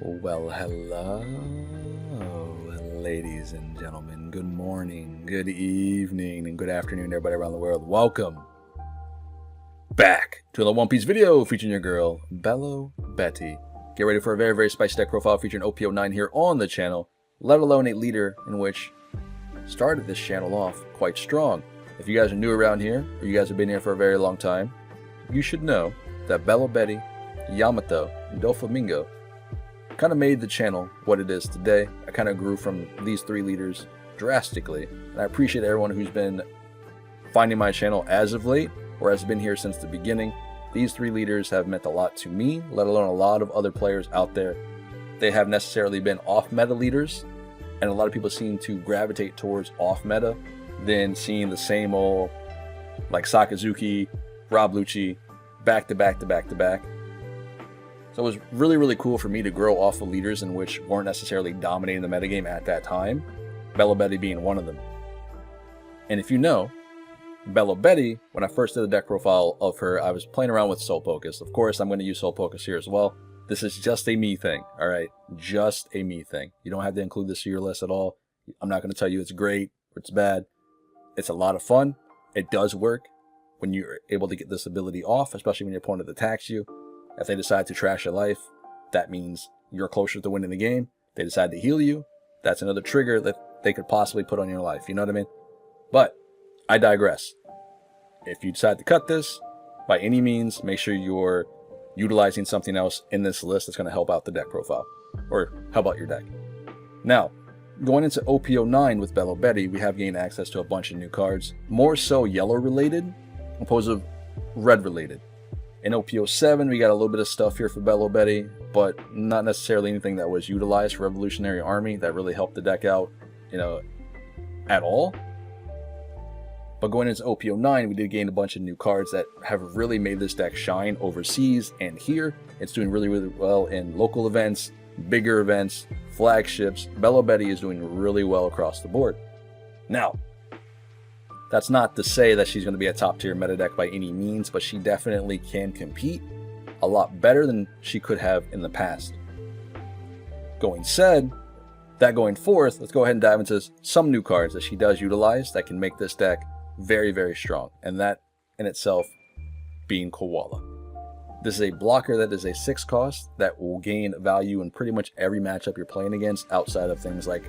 Well, hello, ladies and gentlemen. Good morning, good evening, and good afternoon, everybody around the world. Welcome back to another One Piece video featuring your girl, Belo Betty. Get ready for a very, very spicy deck profile featuring OP09 here on the channel, let alone a leader in which started this channel off quite strong. If you guys are new around here, or you guys have been here for a very long time, you should know that Belo Betty, Yamato, and Doflamingo kind of made the channel what it is today. I kind of grew from these three leaders drastically, and I appreciate everyone who's been finding my channel as of late or has been here since the beginning. These three leaders have meant a lot to me, let alone a lot of other players out there. They have necessarily been off-meta leaders, and a lot of people seem to gravitate towards off-meta than seeing the same old like Sakazuki, Rob Lucci, back to back to back to back. So it was really, really cool for me to grow off of leaders in which weren't necessarily dominating the metagame at that time, Belo Betty being one of them. And if you know, Belo Betty, when I first did the deck profile of her, I was playing around with Soul Pocus. Of course, I'm going to use Soul Pocus here as well. This is just a me thing, alright? Just a me thing. You don't have to include this to your list at all. I'm not going to tell you it's great or it's bad. It's a lot of fun. It does work when you're able to get this ability off, especially when your opponent attacks you. If they decide to trash your life, that means you're closer to winning the game. If they decide to heal you, that's another trigger that they could possibly put on your life. You know what I mean? But I digress. If you decide to cut this, by any means, make sure you're utilizing something else in this list that's going to help out the deck profile or help out your deck. Now, going into OP09 with Belo Betty, we have gained access to a bunch of new cards, more so yellow related, opposed to red related. In OP07, we got a little bit of stuff here for Belo Betty, but not necessarily anything that was utilized for Revolutionary Army that really helped the deck out, at all. But going into OP09, we did gain a bunch of new cards that have really made this deck shine overseas and here. It's doing really, really well in local events, bigger events, flagships. Belo Betty is doing really well across the board. Now, that's not to say that she's going to be a top tier meta deck by any means, but she definitely can compete a lot better than she could have in the past. Going forth, let's go ahead and dive into some new cards that she does utilize that can make this deck very, very strong, and that in itself being Koala. This is a blocker that is a 6 cost that will gain value in pretty much every matchup you're playing against outside of things like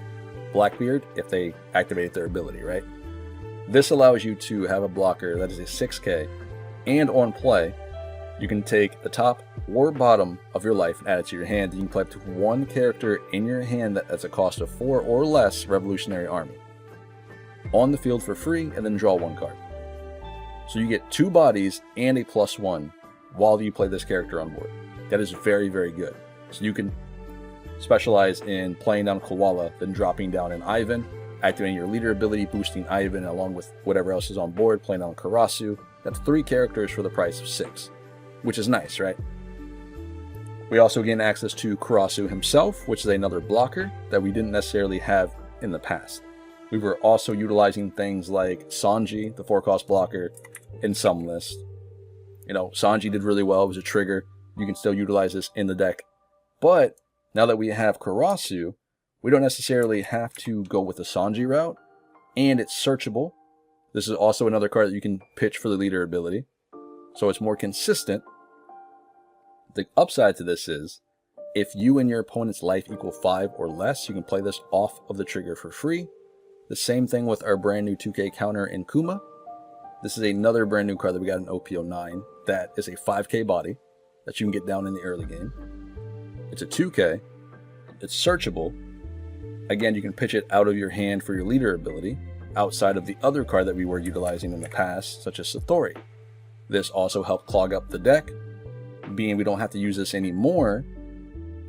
Blackbeard if they activate their ability, right? This allows you to have a blocker that is a 6k, and on play, you can take the top or bottom of your life and add it to your hand. You can play up to one character in your hand that's a cost of 4 or less Revolutionary Army on the field for free, and then draw 1 card. So you get 2 bodies and a +1 while you play this character on board. That is very, very good. So you can specialize in playing down Koala, then dropping down an Ivan, activating your leader ability, boosting Ivan along with whatever else is on board, playing on Karasu. That's 3 characters for the price of 6, which is nice, right? We also gain access to Karasu himself, which is another blocker that we didn't necessarily have in the past. We were also utilizing things like Sanji, the 4-cost blocker, in some lists. Sanji did really well. It was a trigger. You can still utilize this in the deck. But now that we have Karasu, we don't necessarily have to go with the Sanji route, and it's searchable. This is also another card that you can pitch for the leader ability, so it's more consistent. The upside to this is, if you and your opponent's life equal 5 or less, you can play this off of the trigger for free. The same thing with our brand new 2k counter in Kuma. This is another brand new card that we got in OP09 that is a 5k body that you can get down in the early game. It's a 2k, it's searchable. Again, you can pitch it out of your hand for your leader ability, outside of the other card that we were utilizing in the past, such as Satori. This also helped clog up the deck. Being we don't have to use this anymore,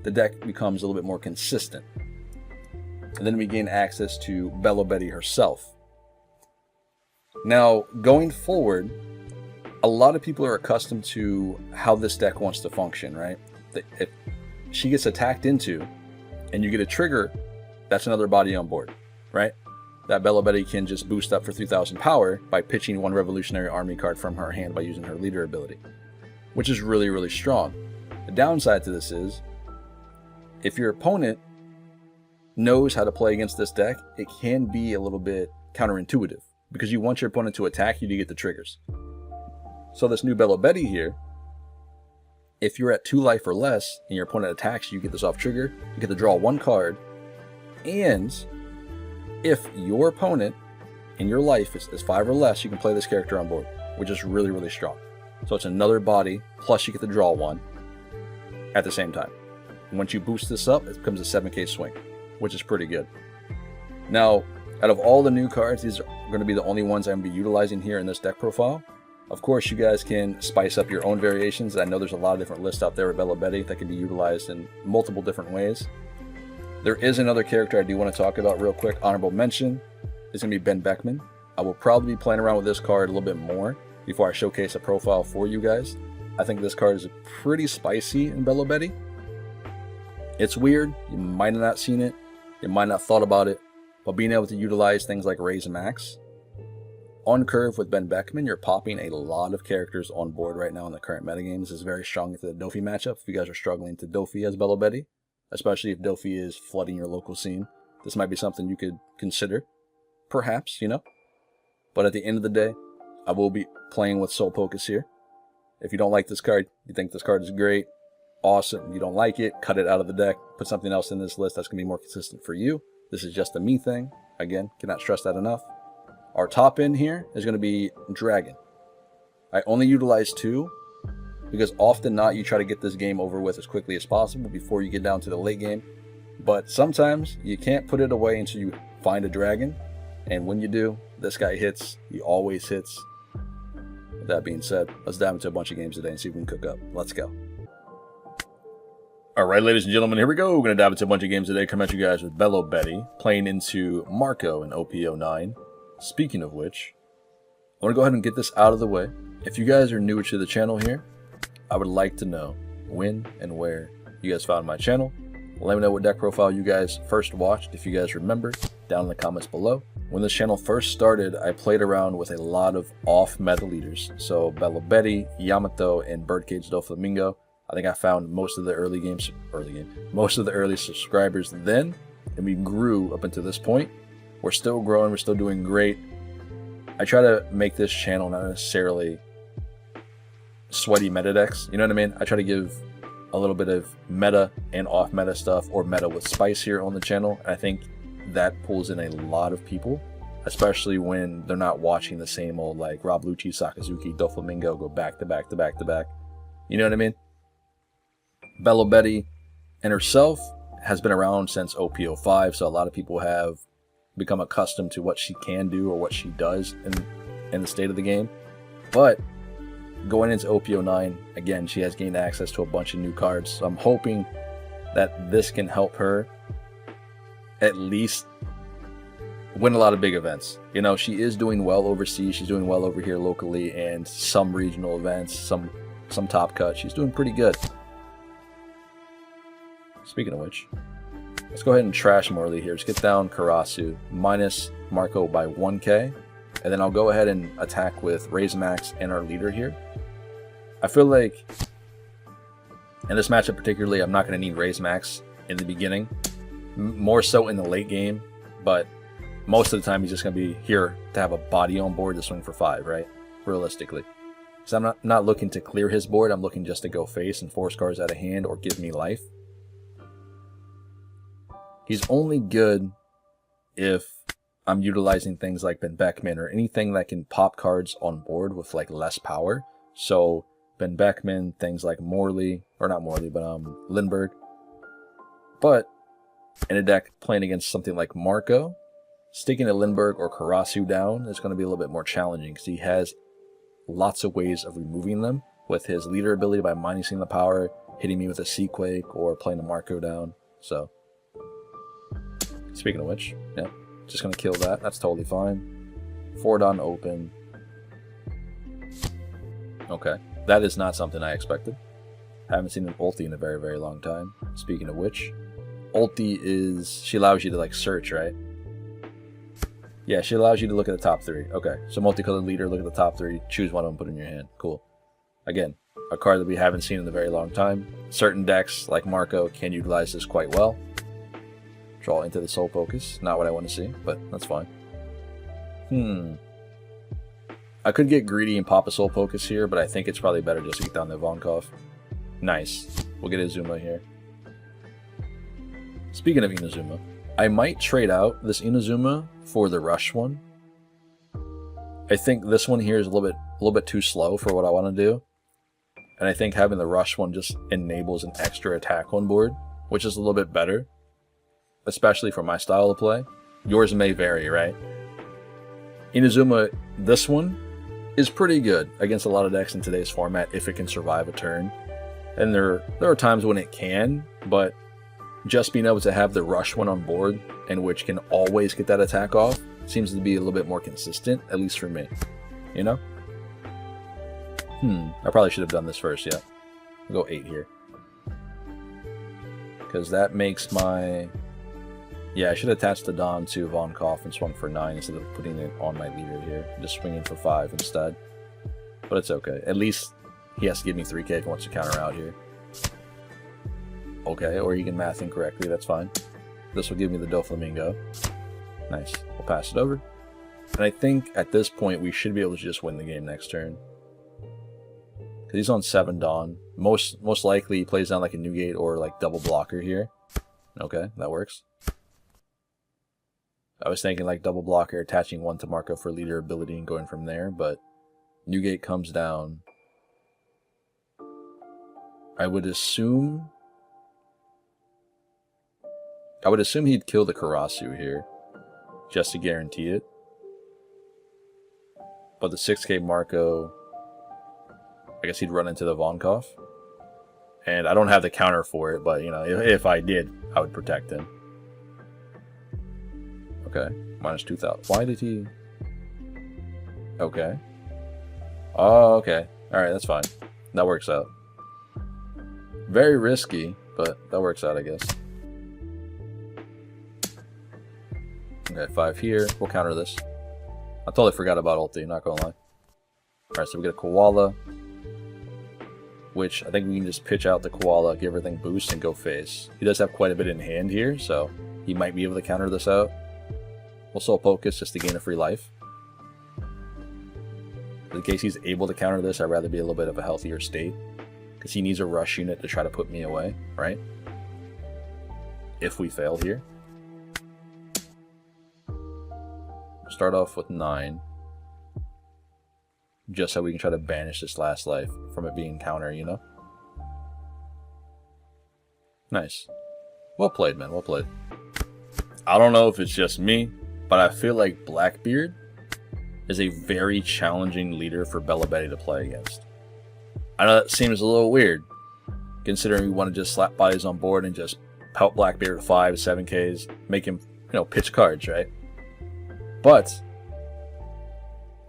the deck becomes a little bit more consistent. And then we gain access to Belo Betty herself. Now, going forward, a lot of people are accustomed to how this deck wants to function, right? If she gets attacked into, and you get a trigger, that's another body on board, right? That Belo Betty can just boost up for 3,000 power by pitching 1 Revolutionary Army card from her hand by using her leader ability, which is really, really strong. The downside to this is, if your opponent knows how to play against this deck, it can be a little bit counterintuitive because you want your opponent to attack you to get the triggers. So this new Belo Betty here, if you're at 2 life or less and your opponent attacks you, get this off trigger, you get to draw 1 card, and if your opponent in your life is 5 or less, you can play this character on board, which is really, really strong. So it's another body, plus you get to draw 1 at the same time. And once you boost this up, it becomes a 7k swing, which is pretty good. Now, out of all the new cards, these are going to be the only ones I'm going to be utilizing here in this deck profile. Of course, you guys can spice up your own variations. I know there's a lot of different lists out there with Belo Betty that can be utilized in multiple different ways. There is another character I do want to talk about real quick. Honorable mention is going to be Ben Beckman. I will probably be playing around with this card a little bit more before I showcase a profile for you guys. I think this card is pretty spicy in Belo Betty. It's weird. You might have not seen it. You might not have thought about it. But being able to utilize things like Raise Max. On curve with Ben Beckman, you're popping a lot of characters on board right now in the current metagame. This is very strong into the Dofi matchup. If you guys are struggling to Dofi as Belo Betty, especially if Dofi is flooding your local scene, this might be something you could consider. Perhaps, you know. But at the end of the day, I will be playing with Soul Pocus here. If you don't like this card, you think this card is great, awesome. You don't like it, cut it out of the deck, put something else in this list that's going to be more consistent for you. This is just a me thing. Again, cannot stress that enough. Our top end here is going to be Dragon. I only utilize 2 because often not you try to get this game over with as quickly as possible before you get down to the late game. But sometimes you can't put it away until you find a Dragon. And when you do, this guy hits. He always hits. With that being said, let's dive into a bunch of games today and see if we can cook up. Let's go. Alright, ladies and gentlemen, here we go. We're going to dive into a bunch of games today. Come at you guys with Belo Betty, playing into Marco in OP09. Speaking of which, I want to go ahead and get this out of the way. If you guys are new to the channel here, I would like to know when and where you guys found my channel. Let me know what deck profile you guys first watched, if you guys remember, down in the comments below. When this channel first started, I played around with a lot of off-meta leaders. So Belo Betty, Yamato, and Birdcage Doflamingo. I think I found most of the most of the early subscribers then, and we grew up until this point. We're still growing, we're still doing great. I try to make this channel not necessarily sweaty meta decks, you know what I mean? I try to give a little bit of meta and off-meta stuff, or meta with spice here on the channel. And I think that pulls in a lot of people, especially when they're not watching the same old like Rob Lucci, Sakazuki, Doflamingo go back to back to back to back. You know what I mean? Belo Betty and herself has been around since OP05, so a lot of people have become accustomed to what she can do or what she does in the state of the game. But going into OP09, again, she has gained access to a bunch of new cards, so I'm hoping that this can help her at least win a lot of big events. You know, she is doing well overseas, she's doing well over here locally, and some regional events, some top cut. She's doing pretty good. Speaking of which, let's go ahead and trash Morley here. Just get down Karasu, minus Marco by 1k, and then I'll go ahead and attack with Raise Max and our leader here. I feel like in this matchup particularly, I'm not going to need Raise Max in the beginning, more so in the late game, but most of the time he's just going to be here to have a body on board to swing for 5, right? Realistically. So I'm not looking to clear his board, I'm looking just to go face and force cards out of hand or give me life. He's only good if I'm utilizing things like Ben Beckman or anything that can pop cards on board with like less power. So Ben Beckman, things like Morley, or not Morley, but Lindbergh. But in a deck playing against something like Marco, sticking a Lindbergh or Karasu down is going to be a little bit more challenging because he has lots of ways of removing them with his leader ability by minusing the power, hitting me with a Seaquake, or playing a Marco down. So speaking of which, yeah, just going to kill that. That's totally fine. 4-Don open. Okay, that is not something I expected. Haven't seen an ulti in a very, very long time. Speaking of which, ulti is, she allows you to like search, right? Yeah, she allows you to look at the top 3. Okay, so multicolored leader, look at the top 3, choose one of them, put it in your hand. Cool. Again, a card that we haven't seen in a very long time. Certain decks, like Marco, can utilize this quite well. Draw into the Soul Pocus. Not what I want to see, but that's fine. I could get greedy and pop a Soul Pocus here, but I think it's probably better just to get down the Ivankov. Nice. We'll get Izuma here. Speaking of Inazuma, I might trade out this Inazuma for the Rush one. I think this one here is a little bit too slow for what I want to do. And I think having the Rush one just enables an extra attack on board, which is a little bit better. Especially for my style of play. Yours may vary, right? Inazuma, this one, is pretty good against a lot of decks in today's format if it can survive a turn. And there are times when it can, but just being able to have the Rush one on board, and which can always get that attack off, seems to be a little bit more consistent, at least for me. You know? I probably should have done this first, yeah. I'll go 8 here. Because that makes my... Yeah, I should attach the Don to Ivankov and swung for 9 instead of putting it on my leader here. Just swinging for 5 instead. But it's okay. At least he has to give me 3k if he wants to counter out here. Okay, or he can math incorrectly, that's fine. This will give me the Doflamingo. Nice. We'll pass it over. And I think at this point we should be able to just win the game next turn. Because he's on 7 Dawn. Most likely he plays down like a Newgate or like double blocker here. Okay, that works. I was thinking like double blocker, attaching 1 to Marco for leader ability and going from there, but Newgate comes down. I would assume he'd kill the Karasu here, just to guarantee it. But the 6k Marco, I guess he'd run into the Ivankov. And I don't have the counter for it, but you know, if I did, I would protect him. Okay, minus 2,000. Why did he... Okay. Oh, okay. Alright, that's fine. That works out. Very risky, but that works out, I guess. Okay, 5 here. We'll counter this. I totally forgot about ulti, not gonna lie. Alright, so we get a Koala. Which, I think we can just pitch out the Koala, give everything boost, and go face. He does have quite a bit in hand here, so he might be able to counter this out. We'll Soul Pocus just to gain a free life. In case he's able to counter this, I'd rather be a little bit of a healthier state. Because he needs a rush unit to try to put me away, right? If we fail here. Start off with 9. Just so we can try to banish this last life from it being counter, you know? Nice. Well played, man. Well played. I don't know if it's just me, but I feel like Blackbeard is a very challenging leader for Belo Betty to play against. I know that seems a little weird, considering we want to just slap bodies on board and just pelt Blackbeard with 5, 7Ks, make him, you know, pitch cards, right? But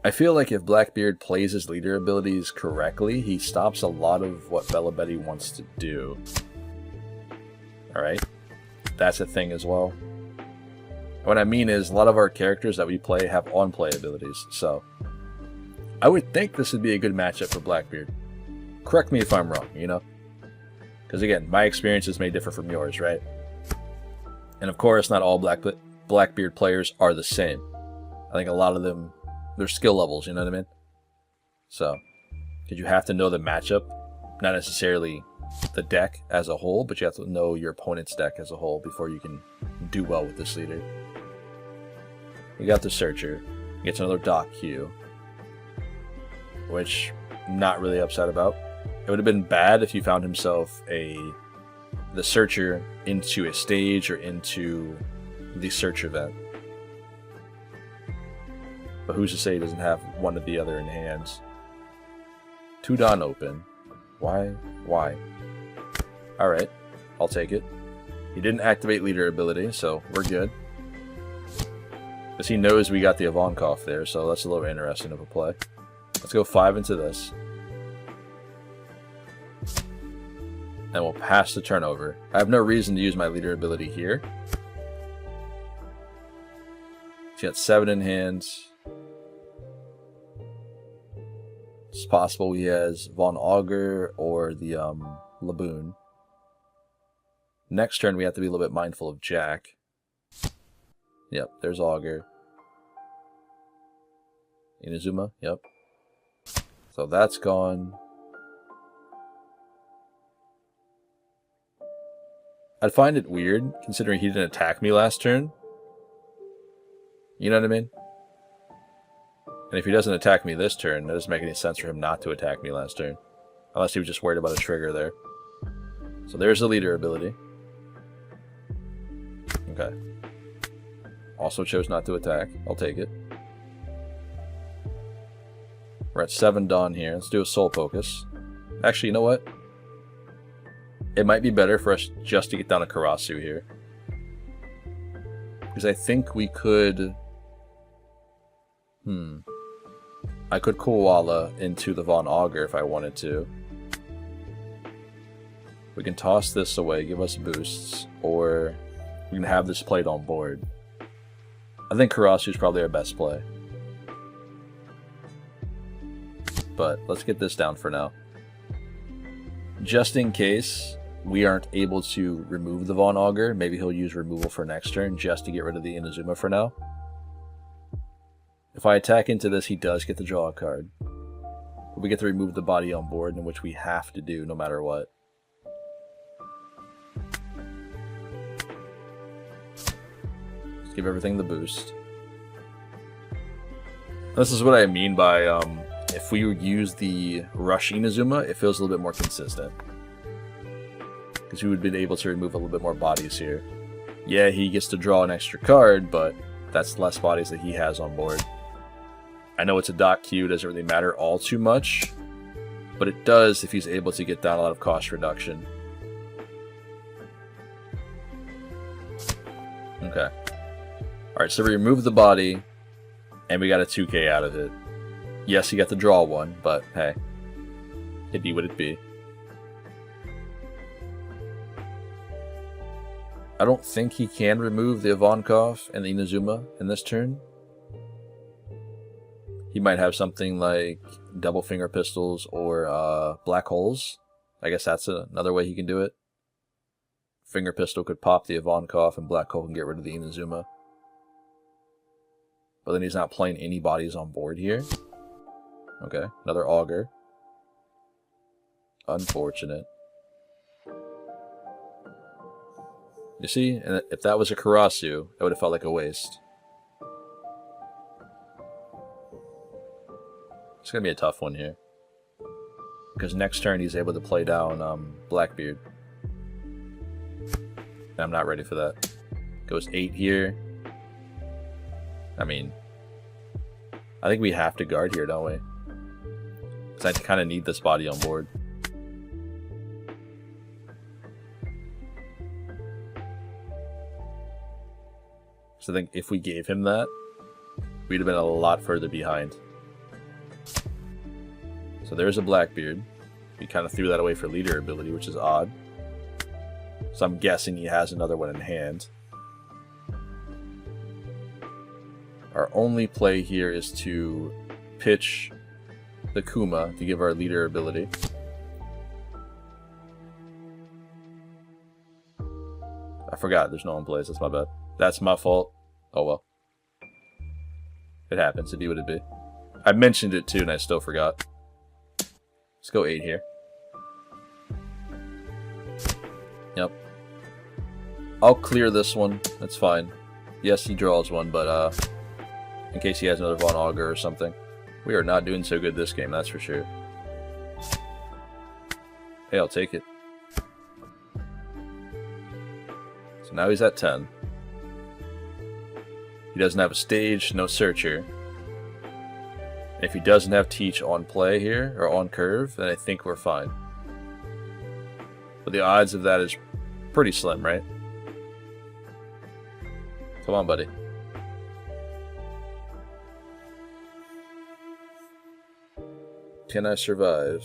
I feel like if Blackbeard plays his leader abilities correctly, he stops a lot of what Belo Betty wants to do. Alright? That's a thing as well. What I mean is, a lot of our characters that we play have on-play abilities, so I would think this would be a good matchup for Blackbeard. Correct me if I'm wrong, you know? Because again, my experiences may differ from yours, right? And of course, not all Blackbeard players are the same. I think a lot of them, their skill levels, you know what I mean? So, because you have to know the matchup, not necessarily the deck as a whole, but you have to know your opponent's deck as a whole before you can do well with this leader. You got the Searcher, gets another Dock Q, which I'm not really upset about. It would have been bad if he found himself the Searcher into a stage or into the Search event. But who's to say he doesn't have one or the other in hands? 2 Dawn open. Why? Alright, I'll take it. He didn't activate leader ability, so we're good. Because he knows we got the Ivankov there, so that's a little interesting of a play. Let's go 5 into this. And we'll pass the turnover. I have no reason to use my leader ability here. She got 7 in hands. It's possible he has Von Augur or the Laboon. Next turn, we have to be a little bit mindful of Jack. Yep, there's Augur. Inazuma, yep. So that's gone. I'd find it weird, considering he didn't attack me last turn. You know what I mean? And if he doesn't attack me this turn, that doesn't make any sense for him not to attack me last turn. Unless he was just worried about a trigger there. So there's the leader ability. Okay. Also chose not to attack. I'll take it. We're at 7 Dawn here. Let's do a Soul Pocus. Actually, you know what? It might be better for us just to get down a Karasu here. Because I think we could... I could Koala into the Von Augur if I wanted to. We can toss this away, give us boosts, or we can have this played on board. I think Karasu is probably our best play. But let's get this down for now. Just in case we aren't able to remove the Von Augur, maybe he'll use removal for next turn just to get rid of the Inazuma for now. If I attack into this, he does get to draw a card. But we get to remove the body on board, in which we have to do no matter what. Let's give everything the boost. This is what I mean by if we would use the Rush Inazuma, it feels a little bit more consistent. Because we would be able to remove a little bit more bodies here. Yeah, he gets to draw an extra card, but that's less bodies that he has on board. I know it's a dot queue, doesn't really matter all too much, but it does if he's able to get down a lot of cost reduction. Okay. Alright, so we removed the body, and we got a 2k out of it. Yes, he got to draw one, but hey, it'd be what it be. I don't think he can remove the Ivankov and the Inazuma in this turn. He might have something like double finger pistols or black holes. I guess that's another way he can do it. Finger pistol could pop the Ivankov and black hole can get rid of the Inazuma. But then he's not playing any bodies on board here. Okay, another Augur. Unfortunate. You see, and if that was a Karasu, it would have felt like a waste. It's going to be a tough one here. Because next turn he's able to play down Blackbeard. And I'm not ready for that. Goes 8 here. I mean, I think we have to guard here, don't we? Because I kind of need this body on board. So I think if we gave him that, we'd have been a lot further behind. So there's a Blackbeard. We kind of threw that away for leader ability, which is odd. So I'm guessing he has another one in hand. Our only play here is to pitch the Kuma to give our leader ability. I forgot there's no one plays. That's my bad. That's my fault. Oh well. It happens. It'd be what it'd be. I mentioned it too and I still forgot. Let's go 8 here. Yep. I'll clear this one. That's fine. Yes, he draws one, but in case he has another Von Augur or something. We are not doing so good this game, that's for sure. Hey, I'll take it. So now he's at 10. He doesn't have a stage, no searcher. If he doesn't have Teach on play here, or on curve, then I think we're fine. But the odds of that is pretty slim, right? Come on, buddy. Can I survive?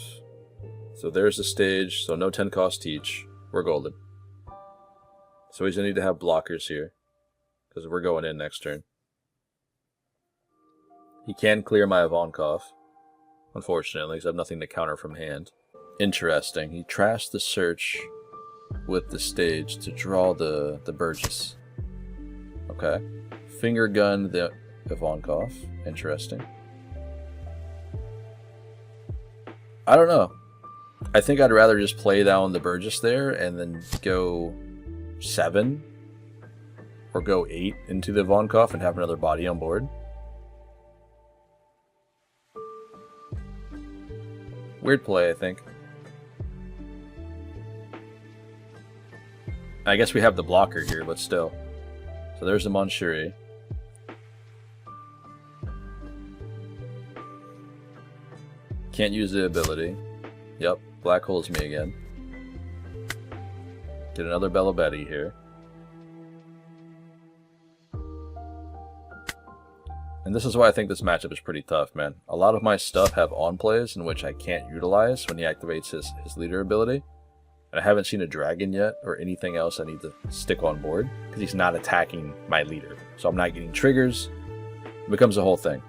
So there's the stage, so no 10 cost Teach. We're golden. So he's going to need to have blockers here, because we're going in next turn. He can clear my Ivankov. unfortunately, because I have nothing to counter from hand. Interesting. He trashed the search with the stage to draw the Burgess. Okay. Finger gun the Ivankov. Interesting. I don't know. I think I'd rather just play down the Burgess there and then go 7 or go 8 into the Ivankov and have another body on board. Weird play, I think. I guess we have the blocker here, but still. So there's the Manchuri. Can't use the ability. Yep, black holes me again. Get another Belo Betty here. And this is why I think this matchup is pretty tough, man. A lot of my stuff have on plays in which I can't utilize when he activates his leader ability. And I haven't seen a dragon yet or anything else I need to stick on board because he's not attacking my leader. So I'm not getting triggers. It becomes a whole thing.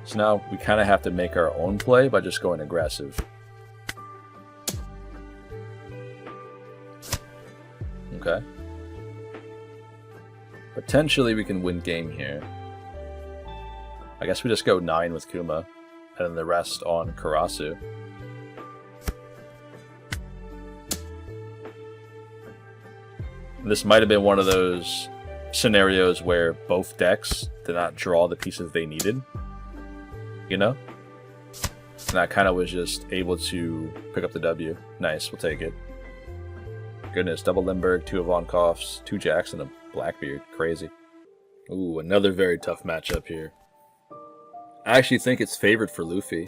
So now we kind of have to make our own play by just going aggressive. Okay. Potentially we can win game here. I guess we just go 9 with Kuma and then the rest on Karasu. This might have been one of those scenarios where both decks did not draw the pieces they needed. You know? And I kind of was just able to pick up the W. Nice, we'll take it. Goodness, double Limburg, 2 Ivankovs, 2 Jacks, and a Blackbeard. Crazy. Ooh, another very tough matchup here. I actually think it's favored for Luffy.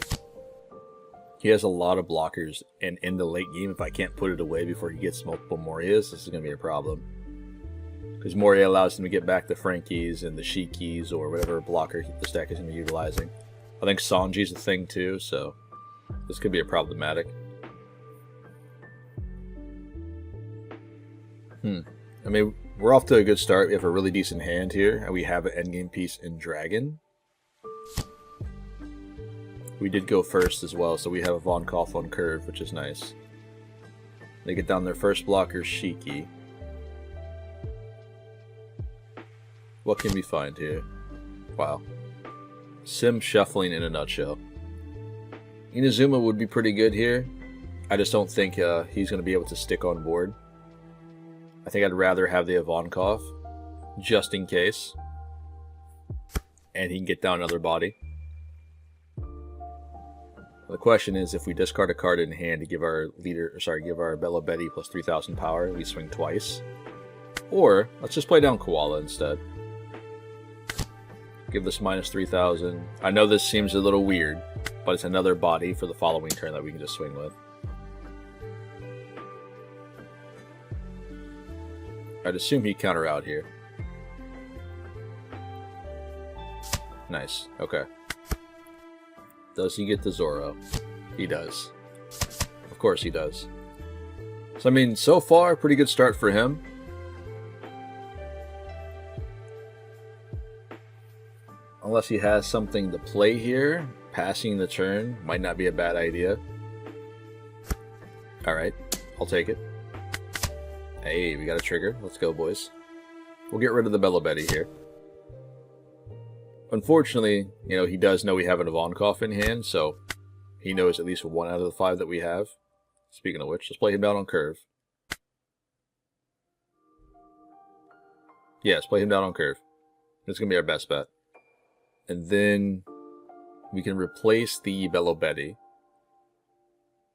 He has a lot of blockers, and in the late game, if I can't put it away before he gets multiple Morias, this is going to be a problem. Because Moria allows him to get back the Frankies and the Shikis, or whatever blocker this deck is going to be utilizing. I think Sanji's a thing too, so this could be a problematic. I mean, we're off to a good start. We have a really decent hand here, and we have an endgame piece in Dragon. We did go first as well, so we have a Von Koff on curve, which is nice. They get down their first blocker, Shiki. What can we find here? Wow. Sim shuffling in a nutshell. Inazuma would be pretty good here. I just don't think he's going to be able to stick on board. I think I'd rather have the Ivankov, just in case. And he can get down another body. The question is, if we discard a card in hand to give our give our Belo Betty plus 3,000 power, we swing twice. Or, let's just play down Koala instead. Give this minus 3,000. I know this seems a little weird, but it's another body for the following turn that we can just swing with. I'd assume he'd counter out here. Nice, okay. Does he get the Zoro? He does. Of course he does. So I mean, so far, pretty good start for him. Unless he has something to play here, passing the turn might not be a bad idea. Alright, I'll take it. Hey, we got a trigger. Let's go, boys. We'll get rid of the Belo Betty here. Unfortunately, you know, he does know we have an Ivankov in hand, so he knows at least 1 out of the 5 that we have. Speaking of which, let's play him down on curve. Yeah, let's play him down on curve. This is going to be our best bet. And then we can replace the Belo Betty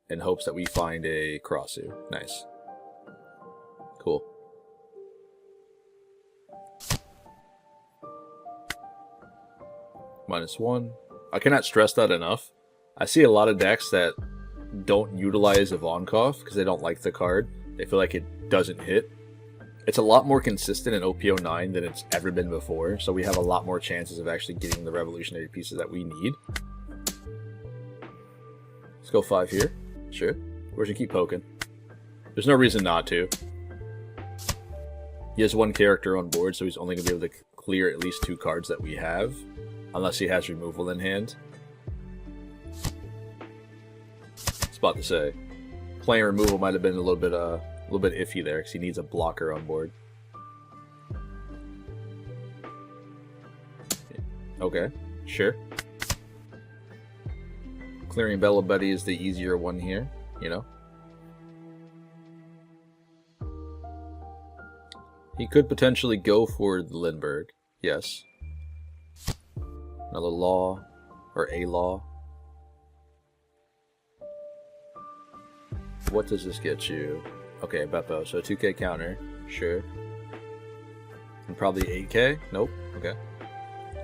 in hopes that we find a Karasu. Nice. Cool. -1. I cannot stress that enough. I see a lot of decks that don't utilize Ivankov because they don't like the card. They feel like it doesn't hit. It's a lot more consistent in OP09 than it's ever been before, so we have a lot more chances of actually getting the revolutionary pieces that we need. Let's go 5 here. Sure. We're gonna keep poking. There's no reason not to. He has 1 character on board, so he's only gonna be able to clear at least 2 cards that we have. Unless he has removal in hand. about to say. Playing removal might have been a little bit iffy there because he needs a blocker on board. Okay, sure. Clearing Belo Betty is the easier one here, you know. He could potentially go for the Lindbergh, yes. Another law, or a law. What does this get you? Okay, Beppo, so 2k counter, sure. And probably 8k? Nope, okay.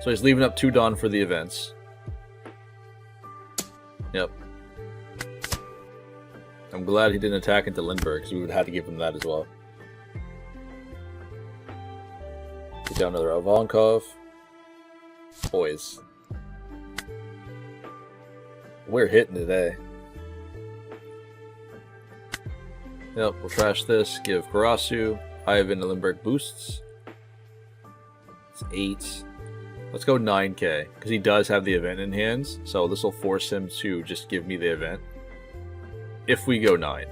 So he's leaving up 2 Dawn for the events. Yep. I'm glad he didn't attack into Lindbergh, because we would have had to give him that as well. Get down another Ivankov. Boys. We're hitting today. Yep, we'll trash this, give Karasu, Ivan and Lindbergh boosts. It's 8. Let's go 9k, because he does have the event in hands, so this will force him to just give me the event. If we go 9.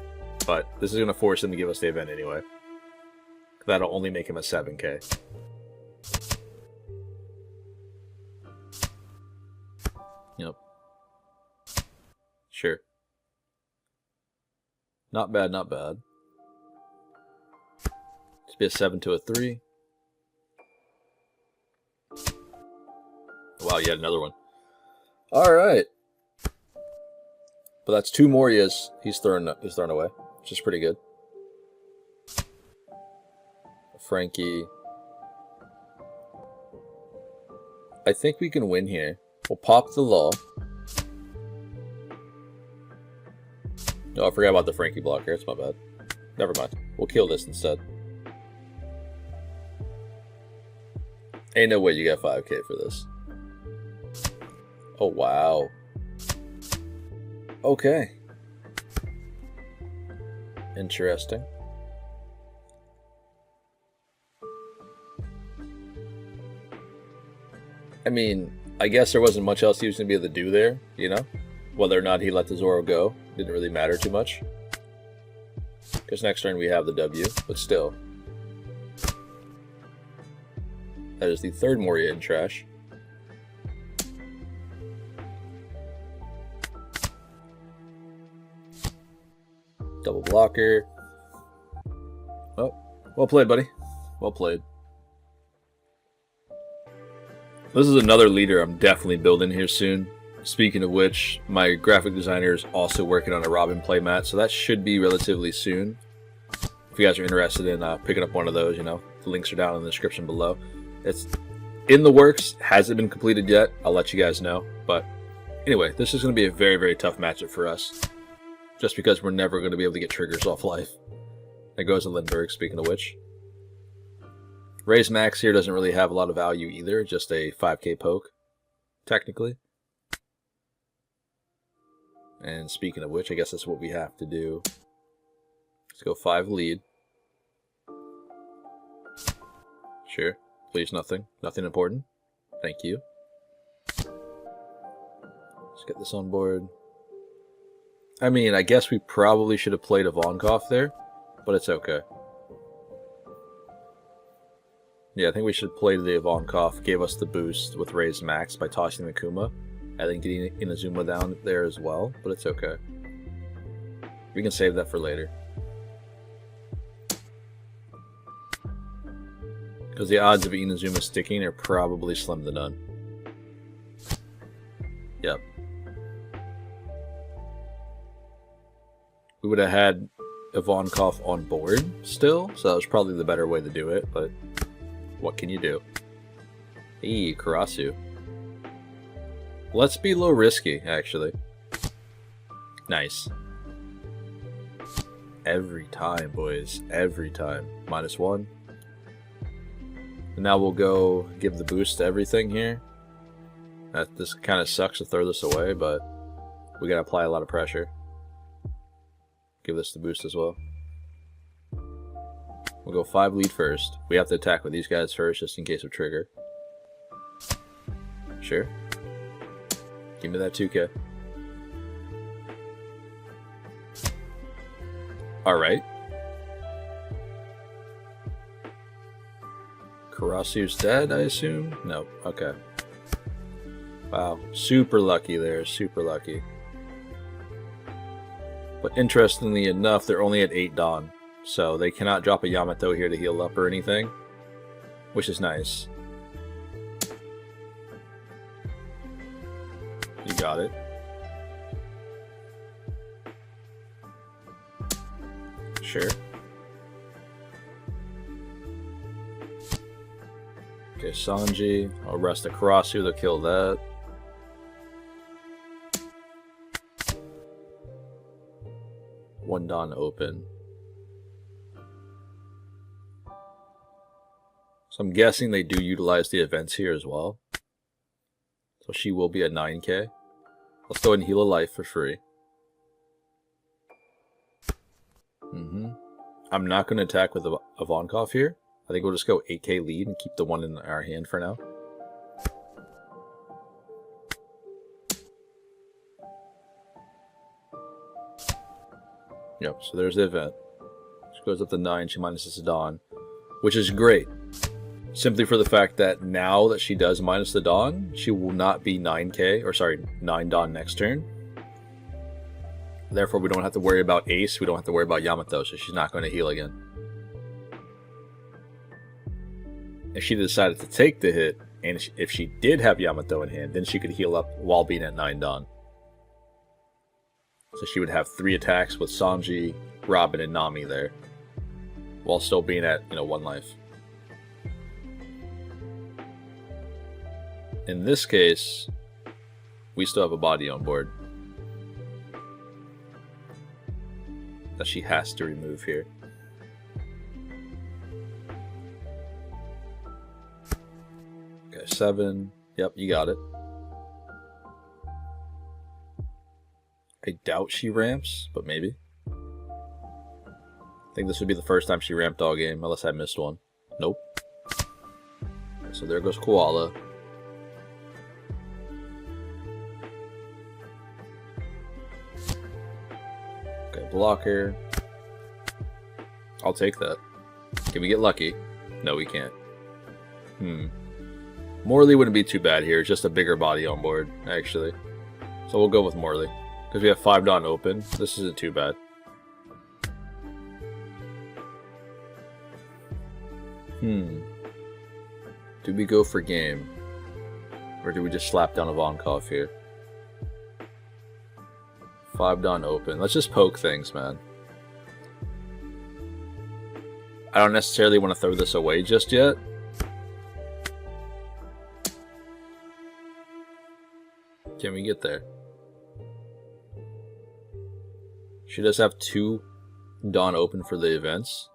But this is going to force him to give us the event anyway. That'll only make him a 7k. Yep. Sure. Not bad, not bad. Let's be a 7 to a 3. Wow, yet another one. Alright. But that's 2 Morias he's thrown away, which is pretty good. Frankie. I think we can win here. We'll pop the law. Oh, I forgot about the Frankie blocker. It's my bad. Never mind. We'll kill this instead. Ain't no way you got 5k for this. Oh, wow. Okay. Interesting. I mean, I guess there wasn't much else he was going to be able to do there, you know? Whether or not he let the Zoro go didn't really matter too much. Because next turn we have the W, but still. That is the 3rd Moria in trash. Double blocker. Oh, well played, buddy. Well played. This is another leader I'm definitely building here soon. Speaking of which, my graphic designer is also working on a Robin playmat, so that should be relatively soon. If you guys are interested in picking up one of those, you know, the links are down in the description below. It's in the works, hasn't been completed yet. I'll let you guys know. But anyway, this is going to be a very, very tough matchup for us. Just because we're never going to be able to get triggers off life. That goes to Lindbergh, speaking of which. Raise Max here doesn't really have a lot of value either, just a 5k poke, technically. And speaking of which, I guess that's what we have to do. Let's go 5 lead. Sure. Please, nothing. Nothing important. Thank you. Let's get this on board. I mean, I guess we probably should have played Ivankov there, but it's okay. Yeah, I think we should play the Ivankov, gave us the boost with Raise Max by tossing the Kuma. I think getting Inazuma down there as well, but it's okay. We can save that for later. Because the odds of Inazuma sticking are probably slim to none. Yep. We would have had Ivankov on board still, so that was probably the better way to do it, but what can you do? Hey, Karasu. Let's be low risky, actually. Nice. Every time, boys. Every time. -1. And now we'll go give the boost to everything here. This kind of sucks to throw this away, but we gotta apply a lot of pressure. Give this the boost as well. We'll go 5 lead first. We have to attack with these guys first, just in case of trigger. Sure. Give me that 2k. Alright. Karasu's dead, I assume? No, okay. Wow, super lucky there, super lucky. But interestingly enough, they're only at 8 Dawn, so they cannot drop a Yamato here to heal up or anything, which is nice. You got it. Sure. Okay, Sanji. I'll rest the Karasu to kill that. One Dawn open. So I'm guessing they do utilize the events here as well. So she will be at 9k. Let's go ahead and heal a life for free. I'm not going to attack with Ivankov here. I think we'll just go 8k lead and keep the one in our hand for now. Yep, so there's the event. She goes up to 9, she minuses the Dawn, which is great. Simply for the fact that now that she does minus the Dawn, she will not be 9k, or sorry, 9 Dawn next turn. Therefore, we don't have to worry about Ace, we don't have to worry about Yamato, so she's not going to heal again. If she decided to take the hit, and if she did have Yamato in hand, then she could heal up while being at 9 Dawn. So she would have 3 attacks with Sanji, Robin, and Nami there, while still being at, 1 life. In this case, we still have a body on board that she has to remove here. Okay, 7. Yep, you got it. I doubt she ramps, but maybe. I think this would be the first time she ramped all game, unless I missed one. Nope. Okay, so there goes Koala. Okay, blocker. I'll take that. Can we get lucky? No, we can't. Morley wouldn't be too bad here, just a bigger body on board, actually. So we'll go with Morley. Because we have 5 Dawn open, this isn't too bad. Do we go for game? Or do we just slap down Ivankov here? 5 Dawn open. Let's just poke things, man. I don't necessarily want to throw this away just yet. Can we get there? She does have 2 Dawn open for the events.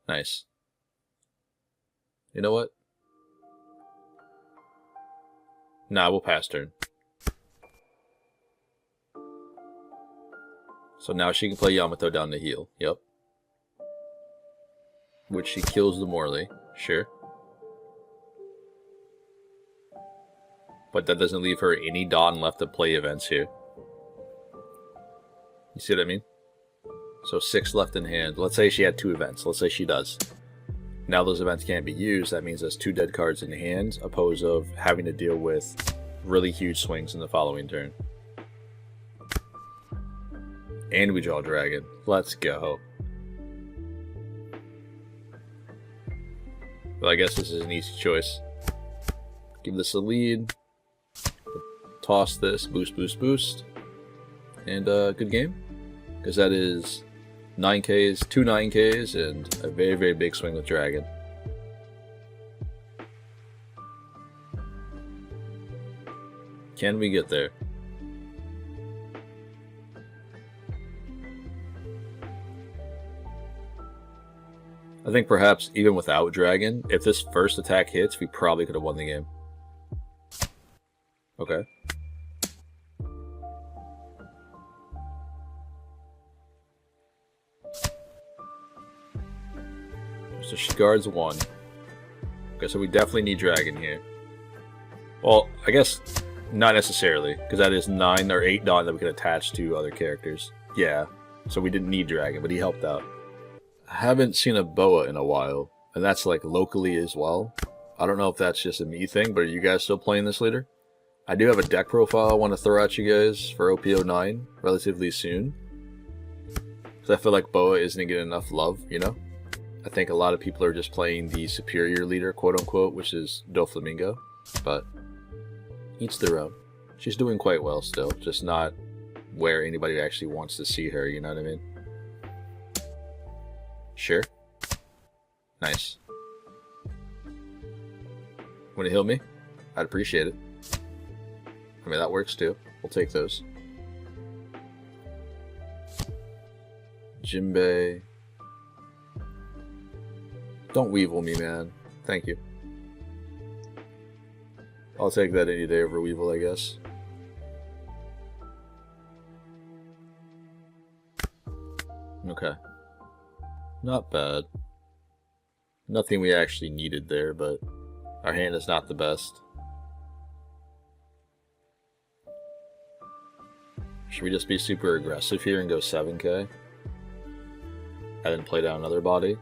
Nice. You know what? Nah, we'll pass turn. So now she can play Yamato down to heal. Yep. Which she kills the Morley. Sure. But that doesn't leave her any Dawn left to play events here. You see what I mean? So 6 left in hand. Let's say she had 2 events. Let's say she does. Now those events can't be used. That means there's 2 dead cards in hand, opposed of having to deal with really huge swings in the following turn. And we draw Dragon. Let's go. But I guess this is an easy choice. Give this a lead. Toss this. Boost, boost, boost. And good game. Because that is 9Ks, 2 9Ks, and a very, very big swing with Dragon. Can we get there? I think perhaps even without Dragon, if this first attack hits, we probably could have won the game. Okay. So she guards 1. Okay, so we definitely need Dragon here. Well, I guess not necessarily, because that is 9 or 8 Dawn that we can attach to other characters. Yeah, so we didn't need Dragon, but he helped out. I haven't seen a Boa in a while, and that's like locally as well. I don't know if that's just a me thing, but are you guys still playing this leader? I do have a deck profile I want to throw at you guys for OP09 relatively soon. Because I feel like Boa isn't getting enough love, you know? I think a lot of people are just playing the superior leader, quote-unquote, which is Doflamingo. But each their own. She's doing quite well still, just not where anybody actually wants to see her, you know what I mean? Sure. Nice. Want to heal me? I'd appreciate it. I mean, that works too. We'll take those. Jinbei. Don't Weevil me, man. Thank you. I'll take that any day over Weevil, I guess. Okay. Not bad. Nothing we actually needed there, but our hand is not the best. Should we just be super aggressive here and go 7k? And then play down another body?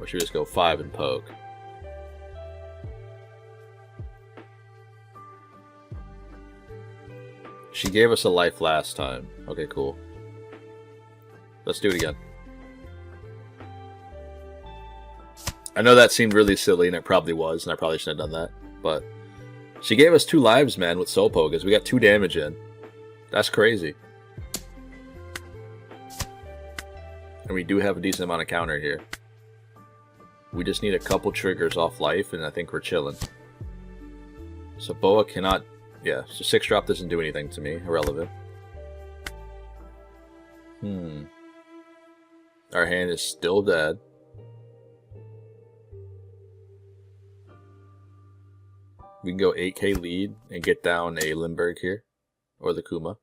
Or should we just go 5 and poke? She gave us a life last time. Okay, cool. Let's do it again. I know that seemed really silly, and it probably was, and I probably shouldn't have done that. But she gave us 2 lives, man, with Soul Pocus. We got 2 damage in. That's crazy. And we do have a decent amount of counter here. We just need a couple triggers off life, and I think we're chilling. So Boa cannot... Yeah, so 6 drop doesn't do anything to me. Irrelevant. Our hand is still dead. We can go 8k lead and get down a Limburg here. Or the Kuma.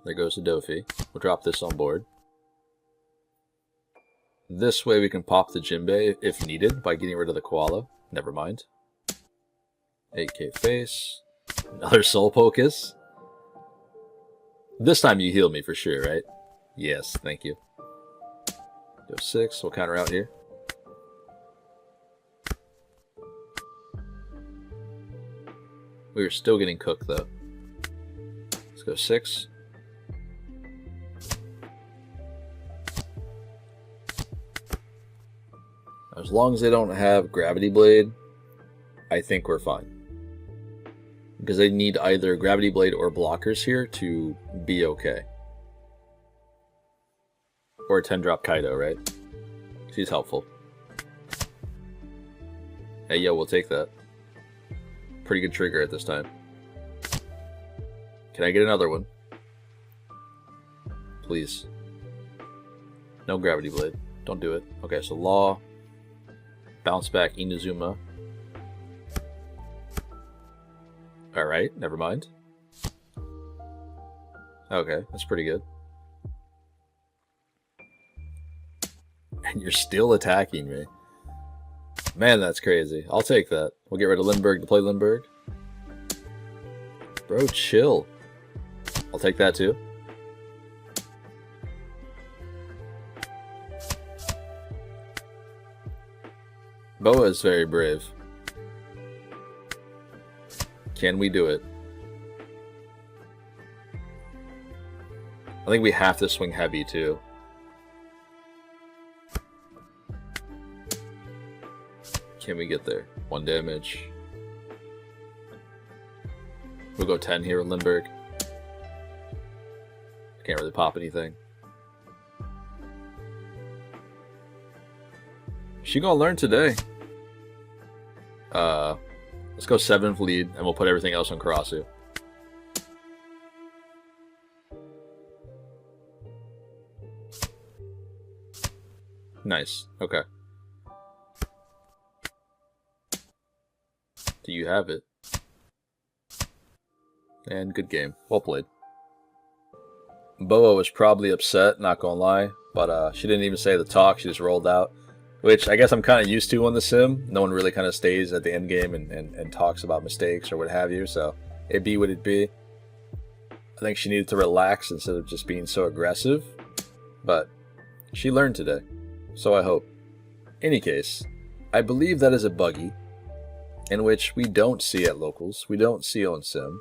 There goes the Dofi. We'll drop this on board. This way we can pop the Jinbei if needed by getting rid of the Koala. Never mind. 8k face. Another Soul Pocus. This time you heal me for sure, right? Yes, thank you. Go 6. We'll counter out here. We were still getting cooked though. Let's go 6. As long as they don't have Gravity Blade, I think we're fine. Because they need either Gravity Blade or blockers here to be okay. Or a 10-drop Kaido, right? She's helpful. Hey, yo, we'll take that. Pretty good trigger at this time. Can I get another one? Please. No Gravity Blade. Don't do it. Okay, so Law. Bounce back Inazuma. Alright, never mind. Okay, that's pretty good. And you're still attacking me. Man, that's crazy. I'll take that. We'll get rid of Limburg to play Limburg. Bro, chill. I'll take that too. Boa is very brave. Can we do it? I think we have to swing heavy too. Can we get there? 1 damage. We'll go 10 here with Limburg. Can't really pop anything. She gonna learn today. Let's go 7th lead, and we'll put everything else on Karasu. Nice. Okay. Do you have it? And good game. Well played. Boa was probably upset, not gonna lie, but she didn't even say the talk, she just rolled out. Which I guess I'm kind of used to on the sim. No one really kind of stays at the end game and talks about mistakes or what have you, so it be what it be. I think she needed to relax instead of just being so aggressive. But she learned today, so I hope. Any case, I believe that is a buggy in which we don't see at locals. We don't see on Sim.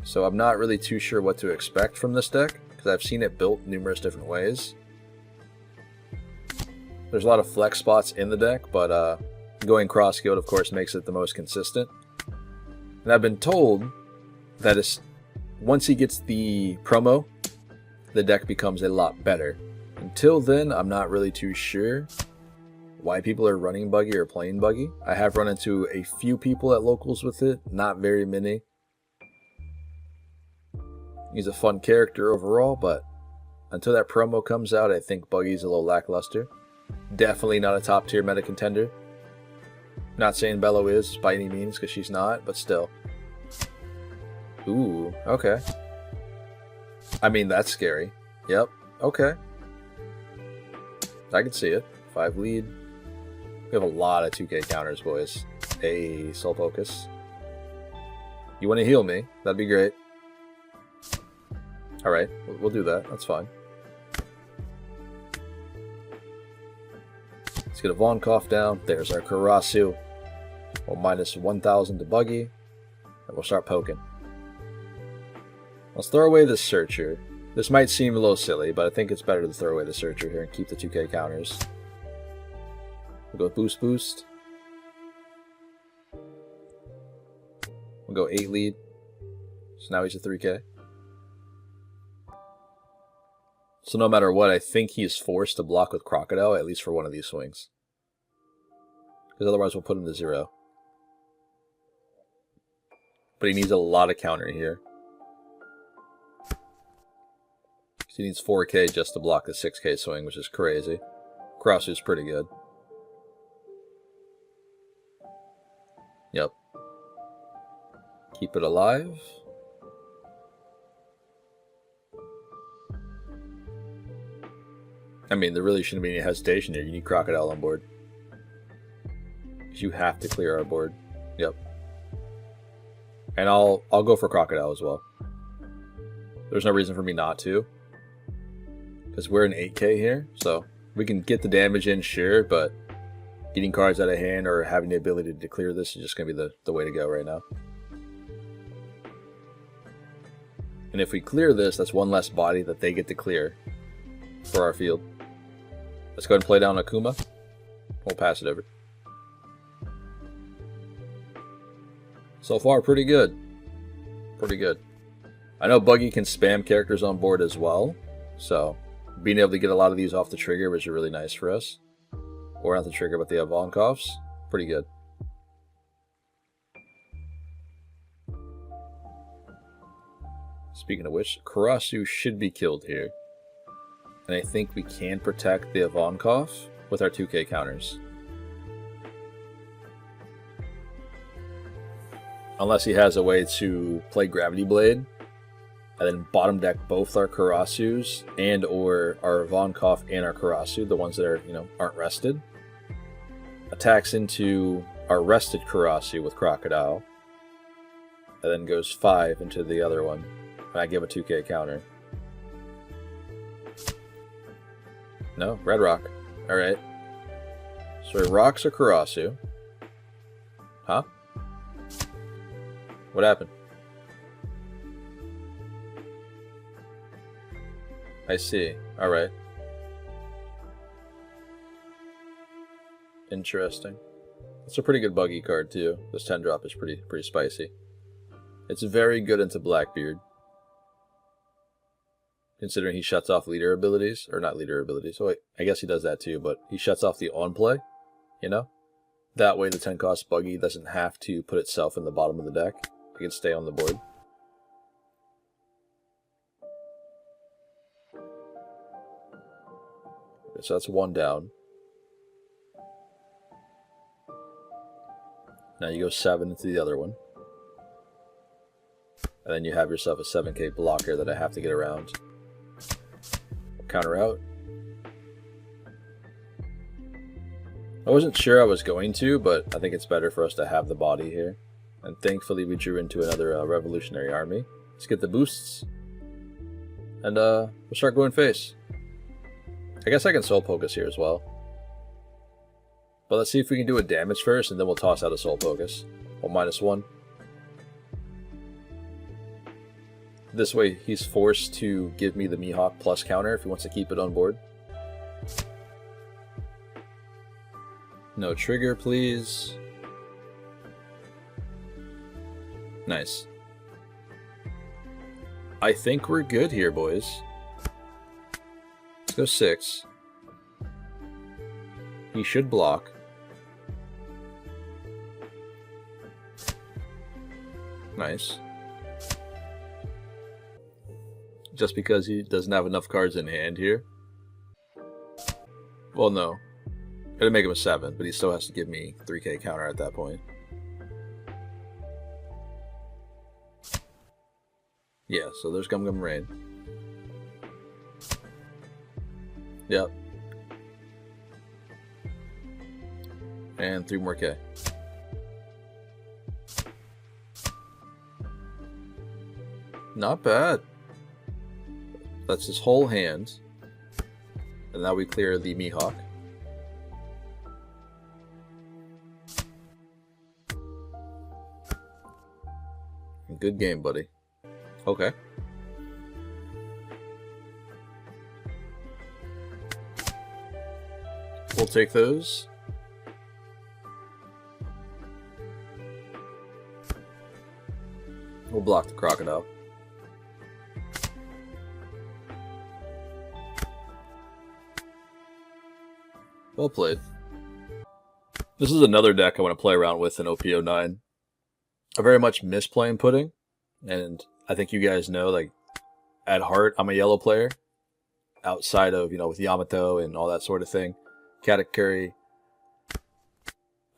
So I'm not really too sure what to expect from this deck, because I've seen it built numerous different ways. There's a lot of flex spots in the deck, but going cross-skilled, of course, makes it the most consistent. And I've been told that once he gets the promo, the deck becomes a lot better. Until then, I'm not really too sure why people are running buggy or playing buggy. I have run into a few people at locals with it, not very many. He's a fun character overall, but until that promo comes out, I think buggy's a little lackluster. Definitely not a top tier meta contender. Not saying Belo is by any means, because she's not, but still. Ooh, okay. I mean, that's scary. Yep, okay. I can see it. 5 lead. We have a lot of 2k counters, boys. Hey, Soul Pocus. You want to heal me? That'd be great. Alright, we'll do that. That's fine. Let's get a Ivan down. There's our Karasu. We'll minus 1,000 to buggy. And we'll start poking. Let's throw away this Searcher. This might seem a little silly, but I think it's better to throw away the Searcher here and keep the 2k counters. We'll go boost boost. We'll go 8 lead. So now he's a 3k. So no matter what, I think he's forced to block with Crocodile, at least for one of these swings. Because otherwise we'll put him to 0. But he needs a lot of counter here. He needs 4k just to block the 6k swing, which is crazy. Krasu's pretty good. Yep. Keep it alive. I mean, there really shouldn't be any hesitation here. You need Crocodile on board. Because you have to clear our board. Yep. And I'll go for Crocodile as well. There's no reason for me not to. Because we're in 8k here, so we can get the damage in, sure, but getting cards out of hand or having the ability to clear this is just going to be the way to go right now. And if we clear this, that's one less body that they get to clear for our field. Let's go ahead and play down Akuma. We'll pass it over. So far, pretty good. Pretty good. I know Buggy can spam characters on board as well, so being able to get a lot of these off the trigger was really nice for us. Or not the trigger, but the Ivankovs. Pretty good. Speaking of which, Karasu should be killed here. And I think we can protect the Ivankov with our 2k counters. Unless he has a way to play Gravity Blade and then bottom deck both our Karasus and or our Ivankov and our Karasu, the ones that are, aren't rested. Attacks into our rested Karasu with Crocodile. And then goes 5 into the other one. And I give a 2k counter. No, Red Rock. Alright. So he rocks a Karasu. Huh? What happened? I see. Alright. Interesting. It's a pretty good buggy card too. This 10 drop is pretty spicy. It's very good into Blackbeard. Considering he shuts off leader abilities. Or not leader abilities. So I guess he does that too, but he shuts off the on play. That way the 10 cost buggy doesn't have to put itself in the bottom of the deck. It can stay on the board. So that's 1 down. Now you go 7 into the other one. And then you have yourself a 7k blocker that I have to get around. Counter out. I wasn't sure I was going to, but I think it's better for us to have the body here. And thankfully we drew into another Revolutionary Army. Let's get the boosts. and we'll start going face. I guess I can Soul Pocus here as well. But let's see if we can do a damage first, and then we'll toss out a Soul Pocus. Well, -1. This way, he's forced to give me the Mihawk plus counter if he wants to keep it on board. No trigger, please. Nice. I think we're good here, boys. Let's go 6. He should block. Nice. Just because he doesn't have enough cards in hand here. Well, no. It'll make him a 7, but he still has to give me 3k counter at that point. Yeah, so there's Gum Gum Rain. Yep. And 3 more K. Not bad. That's his whole hand. And now we clear the Mihawk. Good game, buddy. Okay. We'll take those. We'll block the crocodile. Well played. This is another deck I want to play around with in OP09. I very much miss playing Pudding, and I think you guys know, like, at heart, I'm a yellow player. Outside of, you know, with Yamato and all that sort of thing. Katakuri.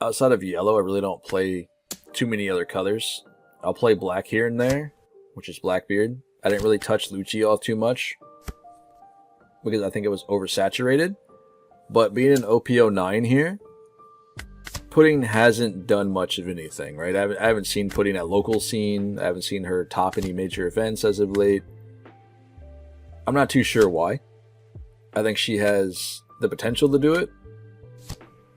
Outside of yellow, I really don't play too many other colors. I'll play black here and there, which is Blackbeard. I didn't really touch Lucci all too much, because I think it was oversaturated. But being an OP09 here, Pudding hasn't done much of anything, right? I haven't seen Pudding at local scene. I haven't seen her top any major events as of late. I'm not too sure why. I think she has the potential to do it.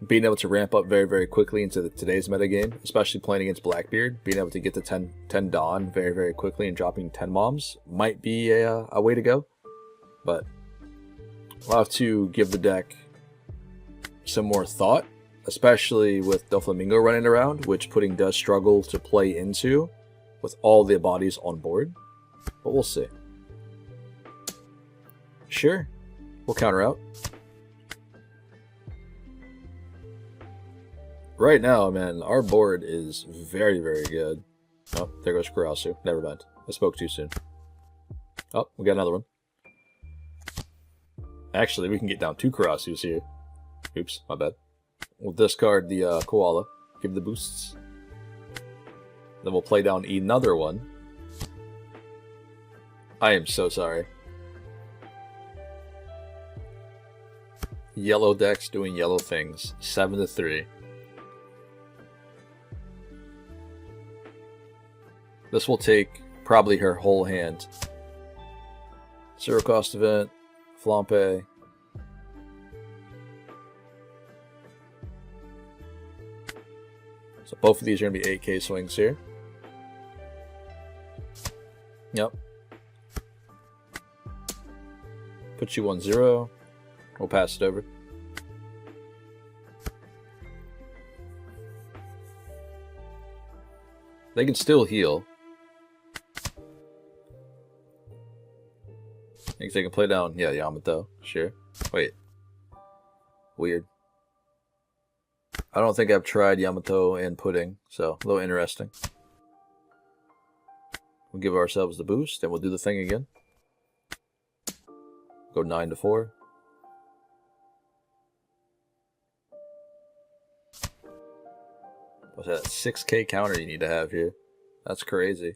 Being able to ramp up very, very quickly into today's metagame, especially playing against Blackbeard, being able to get to 10 Dawn very, very quickly and dropping 10 Moms might be a way to go. But I'll have to give the deck some more thought, especially with Doflamingo running around, which Pudding does struggle to play into with all the bodies on board. But we'll see. Sure, we'll counter out. Right now, man, our board is very, very good. Oh, there goes Karasu. Never mind. I spoke too soon. Oh, we got another one. Actually, we can get down 2 Karasus here. Oops, my bad. We'll discard the Koala. Give the boosts. Then we'll play down another one. I am so sorry. Yellow decks doing yellow things. 7-3. This will take probably her whole hand. Zero cost event. Flampe. So both of these are going to be 8k swings here. Yep. Put you 1-0. We'll pass it over. They can still heal. Think they can play down? Yeah, Yamato. Sure. Wait. Weird. I don't think I've tried Yamato and Pudding, so a little interesting. We'll give ourselves the boost, and we'll do the thing again. Go 9-4. What's that? 6k counter you need to have here. That's crazy.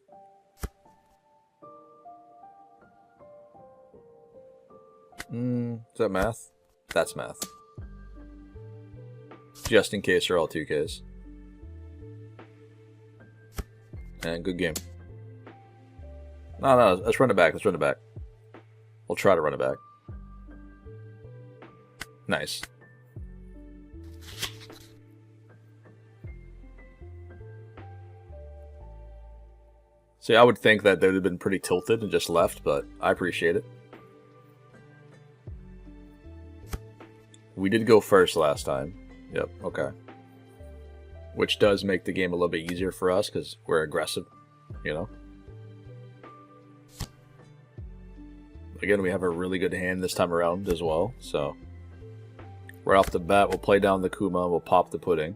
Is that math? That's math. Just in case they're all 2Ks. And good game. No, let's run it back. Let's run it back. We'll try to run it back. Nice. See, I would think that they would have been pretty tilted and just left, but I appreciate it. We did go first last time. Yep, okay. Which does make the game a little bit easier for us because we're aggressive, you know? Again, we have a really good hand this time around as well, so... Right off the bat, we'll play down the Kuma, we'll pop the pudding.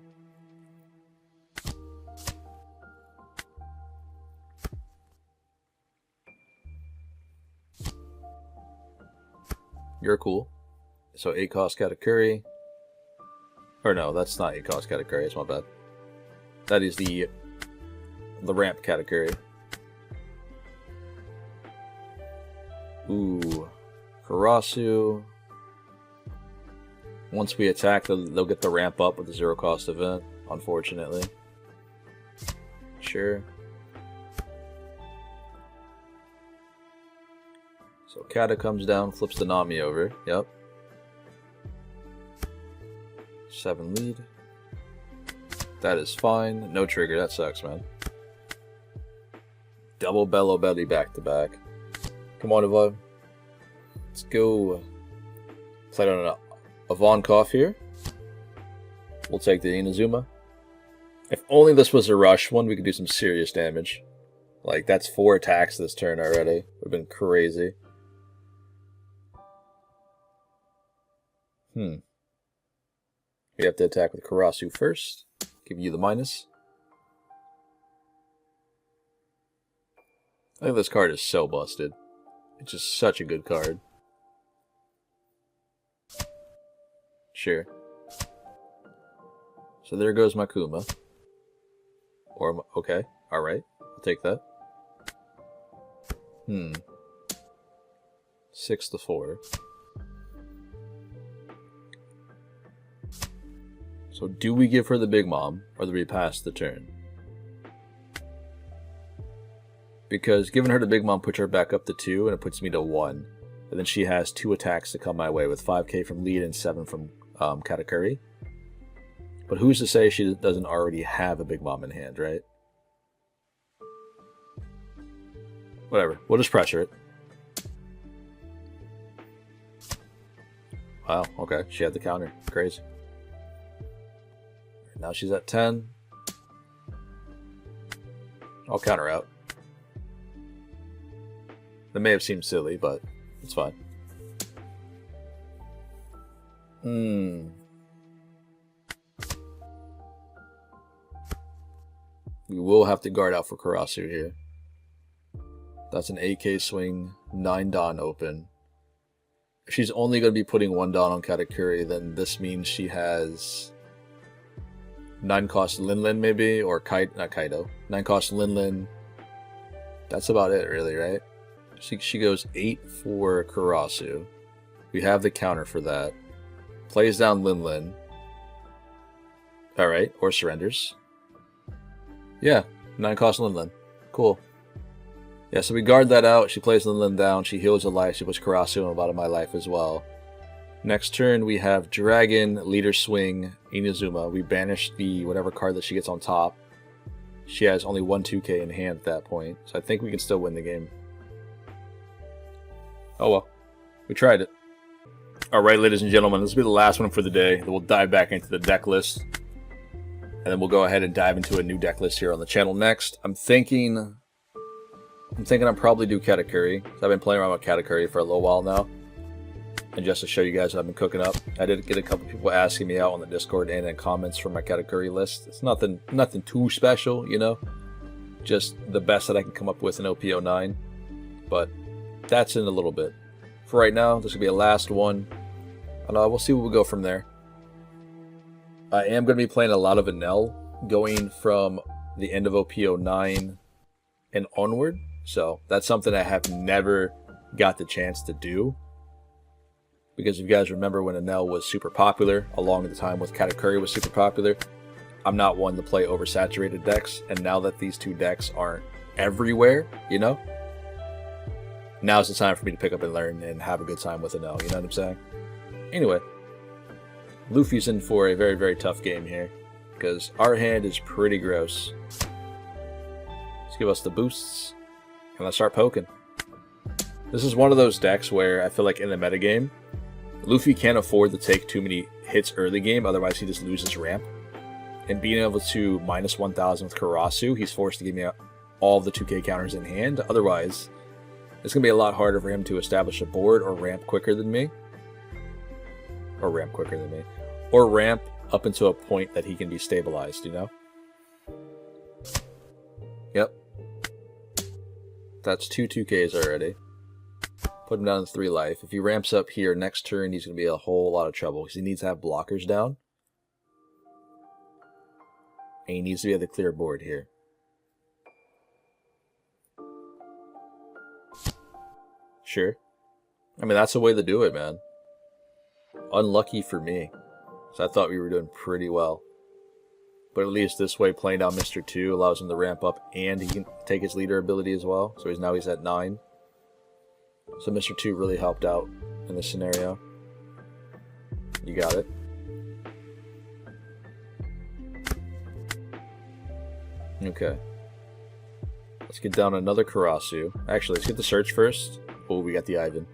You're cool. So 8 cost Katakuri. Or no, that's not 8 cost Katakuri, it's my bad. That is the ramp Katakuri. Ooh. Karasu. Once we attack, they'll get the ramp up with the 0 cost event, unfortunately. Sure. So Kata comes down, flips the Nami over. Yep. 7 lead. That is fine. No trigger. That sucks, man. Double Belo Betty back to back. Come on, Ivan. Let's go. Play on a Ivan Koff here. We'll take the Inazuma. If only this was a rush one, we could do some serious damage. Like, that's 4 attacks this turn already. Would have been crazy. We have to attack with Karasu first. Give you the minus. I think this card is so busted. It's just such a good card. Sure. So there goes my Kuma. Or, okay, alright. I'll take that. 6-4. So do we give her the Big Mom, or do we pass the turn? Because giving her the Big Mom puts her back up to 2, and it puts me to 1. And then she has 2 attacks to come my way, with 5k from lead and 7 from Katakuri. But who's to say she doesn't already have a Big Mom in hand, right? Whatever, we'll just pressure it. Wow, okay, she had the counter. Crazy. Now she's at 10. I'll counter out. That may have seemed silly, but it's fine. We will have to guard out for Karasu here. That's an 8k swing, 9 Dawn open. If she's only going to be putting 1 Dawn on Katakuri, then this means she has 9 cost Linlin maybe, or not Kaido. 9 cost Linlin. That's about it really, right? She goes 8 for Karasu. We have the counter for that. Plays down Linlin. Alright, or surrenders. Yeah, 9 cost Linlin. Cool. Yeah, so we guard that out. She plays Linlin down. She heals a life. She puts Karasu in a lot of my life as well. Next turn, we have Dragon, Leader Swing, Inazuma. We banish the whatever card that she gets on top. She has only 1 2k in hand at that point, so I think we can still win the game. Oh well, we tried it. Alright, ladies and gentlemen, this will be the last one for the day. Then we'll dive back into the deck list. And then we'll go ahead and dive into a new deck list here on the channel next. I'm thinking I'll probably do Katakuri. I've been playing around with Katakuri for a little while now. And just to show you guys what I've been cooking up, I did get a couple people asking me out on the Discord and in comments for my Katakuri list. It's nothing too special, you know. Just the best that I can come up with in OP09. But that's in a little bit. For right now, this will be a last one. And we'll see where we go from there. I am going to be playing a lot of Enel going from the end of OP09 and onward. So that's something I have never got the chance to do. Because if you guys remember when Enel was super popular, along at the time with Katakuri was super popular, I'm not one to play oversaturated decks. And now that these two decks aren't everywhere, you know, now's the time for me to pick up and learn and have a good time with an L, you know what I'm saying? Anyway, Luffy's in for a very, very tough game here, because our hand is pretty gross. Let's give us the boosts, and let's start poking. This is one of those decks where I feel like in the metagame, Luffy can't afford to take too many hits early game, otherwise he just loses ramp. And being able to minus 1000 with Karasu, he's forced to give me all of the 2k counters in hand, otherwise it's going to be a lot harder for him to establish a board or ramp quicker than me. Or ramp quicker than me. Or ramp up into a point that he can be stabilized, you know? Yep. That's 2 2Ks already. Put him down to 3 life. If he ramps up here next turn, he's going to be a whole lot of trouble, because he needs to have blockers down. And he needs to be able to clear a board here. Sure. I mean, that's the way to do it, man. Unlucky for me. So I thought we were doing pretty well. But at least this way, playing down Mr. 2 allows him to ramp up, and he can take his leader ability as well. So now he's at 9. So Mr. 2 really helped out in this scenario. You got it. Okay. Let's get down another Karasu. Actually, let's get the search first. Oh, we got the Ivan.